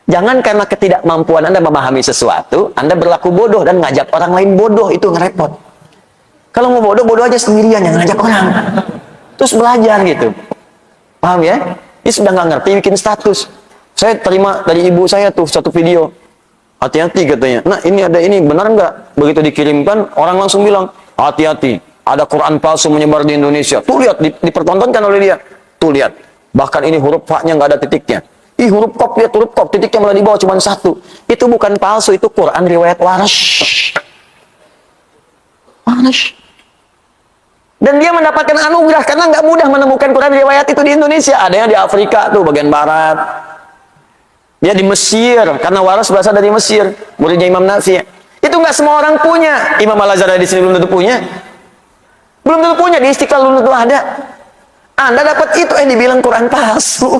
A: Jangan karena ketidakmampuan Anda memahami sesuatu, Anda berlaku bodoh dan ngajak orang lain bodoh, itu ngerepot. Kalau mau bodoh, bodoh aja sendirian, jangan ngajak orang. Terus belajar gitu. Paham ya? Ini sudah nggak ngerti bikin status. Saya terima dari ibu saya tuh satu video. Hati-hati katanya. Nah, ini ada ini, benar nggak? Begitu dikirimkan, orang langsung bilang, hati-hati, ada Quran palsu menyebar di Indonesia. Tuh lihat, dipertontonkan oleh dia. Tuh lihat, bahkan ini huruf fa-nya nggak ada titiknya. Ih, huruf qaf, lihat huruf qaf, titiknya malah di bawah cuma 1. Itu bukan palsu, itu Quran riwayat Warsh. Warsh. Dan dia mendapatkan anugerah karena nggak mudah menemukan Quran riwayat itu di Indonesia. Ada yang di Afrika tuh bagian barat. Dia di Mesir, karena Warsh berasal dari Mesir, muridnya Imam Nafi'. Itu nggak semua orang punya. Imam Al-Azhar di sini belum tentu punya. Belum tentu punya, di Istiqlal belum tentu ada. Anda dapat itu dibilang Quran palsu.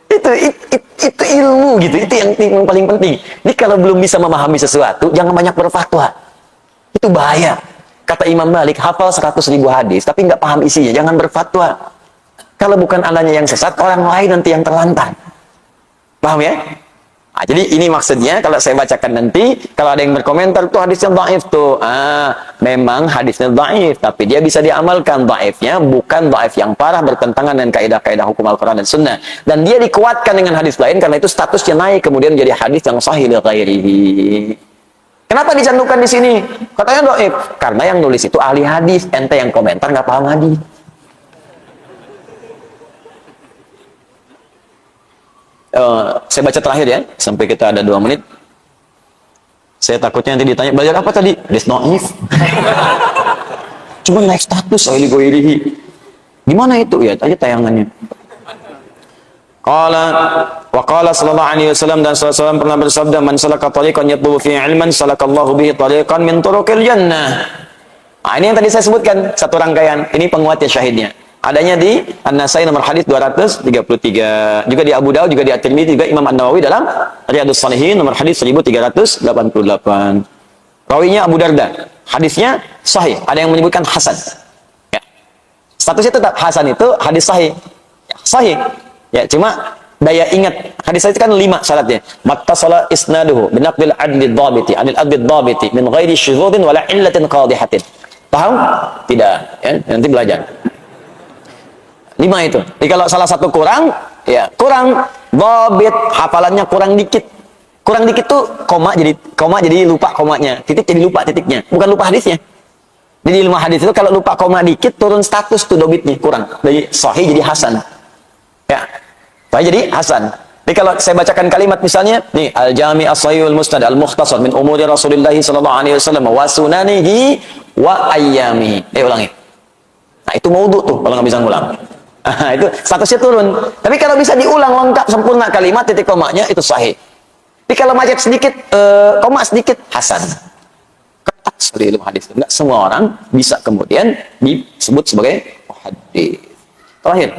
A: itu ilmu gitu, itu yang paling penting. Jadi kalau belum bisa memahami sesuatu, jangan banyak berfatwa. Itu bahaya. Kata Imam Malik, hafal 100.000 hadis, tapi nggak paham isinya, jangan berfatwa. Kalau bukan Andanya yang sesat, orang lain nanti yang terlantar. Paham ya? Jadi ini maksudnya kalau saya bacakan nanti, kalau ada yang berkomentar tuh hadisnya dhaif tuh. Memang hadisnya dhaif, tapi dia bisa diamalkan. Dhaifnya bukan dhaif yang parah bertentangan dengan kaidah-kaidah hukum Al-Qur'an dan Sunnah. Dan dia dikuatkan dengan hadis lain karena itu statusnya naik kemudian menjadi hadis yang sahih li ghairihi. Kenapa dicantumkan di sini? Katanya dhaif. Karena yang nulis itu ahli hadis, ente yang komentar nggak paham hadis. Saya baca terakhir ya, sampai kita ada 2 menit. Saya takutnya nanti ditanya, belajar apa tadi? Hadis dhaif. Cuma naik status, ahli ghairihi. Gimana itu? Ya, aja tayangannya. Wa qala sallallahu alaihi wasallam, dan sallallahu pernah bersabda, man salaka tariqan yatlubu fihi ilman salakallahu bihi tariqan min turuqil jannah. Ini yang tadi saya sebutkan, satu rangkaian. Ini penguatnya, syahidnya. Adanya di An-Nasai nomor hadis 233, juga di Abu Daud, juga di At-Tirmidzi, juga Imam An-Nawawi dalam Riyadhus Shalihin nomor hadis 1388. Rawinya Abu Darda. Hadisnya sahih, ada yang menyebutkan hasan. Ya. Statusnya tetap hasan, itu hadis sahih. Ya, sahih. Ya, cuma daya ingat hadis itu kan 5 syaratnya. Mattasala isnaduhu bin naqdil adli dhabiti, anil adli dhabiti min ghairi syudzin wala illatin qadihatin. Paham? Tidak, ya, nanti belajar. 5 itu. Jadi kalau salah satu kurang, ya kurang dhabit, hafalannya kurang dikit. Kurang dikit tuh koma jadi lupa komanya, titik jadi lupa titiknya, bukan lupa hadisnya. Jadi ilmu hadis itu kalau lupa koma dikit turun status tuh dhabitnya, kurang. Dari sahih jadi hasan. Ya. Jadi hasan. Jadi kalau saya bacakan kalimat misalnya, nih al-Jami' as-Sahihul Musnad al-Mukhtasar min umuri Rasulillah sallallahu alaihi wasallam wa sunanihi wa ayyamihi. Ulangi. Nah, itu maudhu tuh kalau nggak bisa ngulang. Itu statusnya turun. Tapi kalau bisa diulang lengkap sempurna kalimat titik komanya itu sahih. Tapi kalau macet sedikit koma sedikit hasan. Ketat sekali ilmu hadis. Enggak semua orang bisa kemudian disebut sebagai hadis. Terakhir.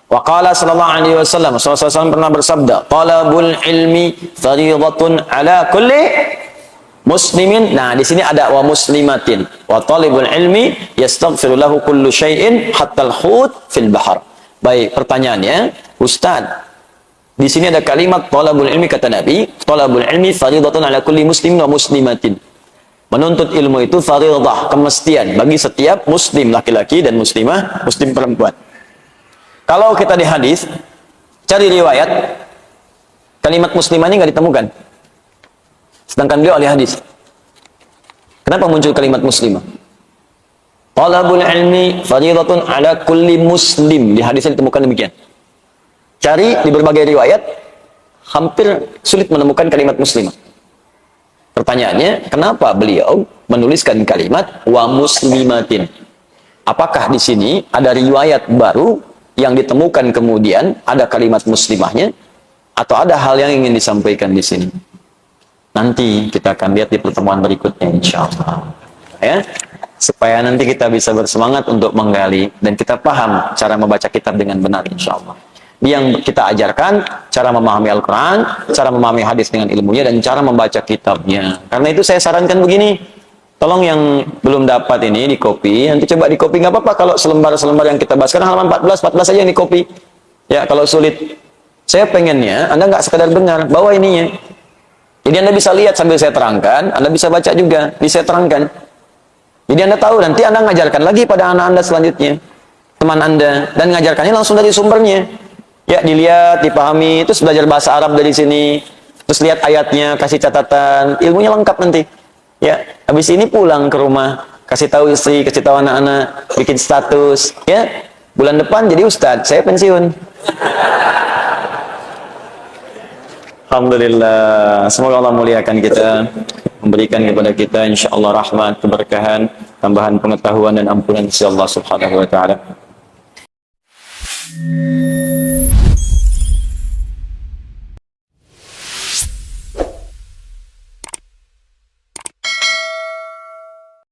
A: Wa qala sallallahu alaihi wasallam, Rasulullah pernah bersabda, talabul ilmi fardhatun ala kulli muslimin. Nah, di sini ada wa muslimatin. Wa talibul ilmi yastaghfiru lahu kullu syai'in hatta al-hut fil bahr. Baik, pertanyaannya, Ustaz, di sini ada kalimat talabul ilmi, kata Nabi, talabul ilmi fardhatun ala kulli muslimin wa muslimatin. Menuntut ilmu itu fardhah, kemestian bagi setiap muslim laki-laki dan muslimah, muslim perempuan. Kalau kita di hadis cari riwayat, kalimat muslimah ini nggak ditemukan. Sedangkan beliau ahli hadis. Kenapa muncul kalimat muslimah? Talabul ilmi fardhatun ala kulli muslim. Di hadisnya ditemukan demikian. Cari di berbagai riwayat, hampir sulit menemukan kalimat muslimah. Pertanyaannya, kenapa beliau menuliskan kalimat wa muslimatin? Apakah di sini ada riwayat baru yang ditemukan kemudian ada kalimat muslimahnya, atau ada hal yang ingin disampaikan di sini? Nanti kita akan lihat di pertemuan berikutnya, insya Allah. Ya, supaya nanti kita bisa bersemangat untuk menggali dan kita paham cara membaca kitab dengan benar, insya Allah. Yang kita ajarkan cara memahami Al-Quran, cara memahami hadis dengan ilmunya, dan cara membaca kitabnya. Karena itu saya sarankan begini, tolong yang belum dapat ini di copy, nanti coba di copy, nggak apa-apa kalau selembar-selembar yang kita bahas. Sekarang halaman 14 saja yang di copy. Ya, kalau sulit, saya pengennya Anda nggak sekadar dengar, bawa ininya. Jadi Anda bisa lihat sambil saya terangkan, Anda bisa baca juga, bisa saya terangkan. Jadi Anda tahu, nanti Anda ngajarkan lagi pada anak Anda selanjutnya, teman Anda, dan ngajarkannya langsung dari sumbernya. Ya, dilihat, dipahami, terus belajar bahasa Arab dari sini, terus lihat ayatnya, kasih catatan, ilmunya lengkap nanti. Ya, habis ini pulang ke rumah, kasih tahu istri, kasih tahu anak-anak, bikin status, ya. Bulan depan jadi ustadz, saya pensiun. Alhamdulillah, semoga Allah muliakan kita, memberikan kepada kita insyaallah rahmat, keberkahan, tambahan pengetahuan dan ampunan dari Allah Subhanahu wa taala.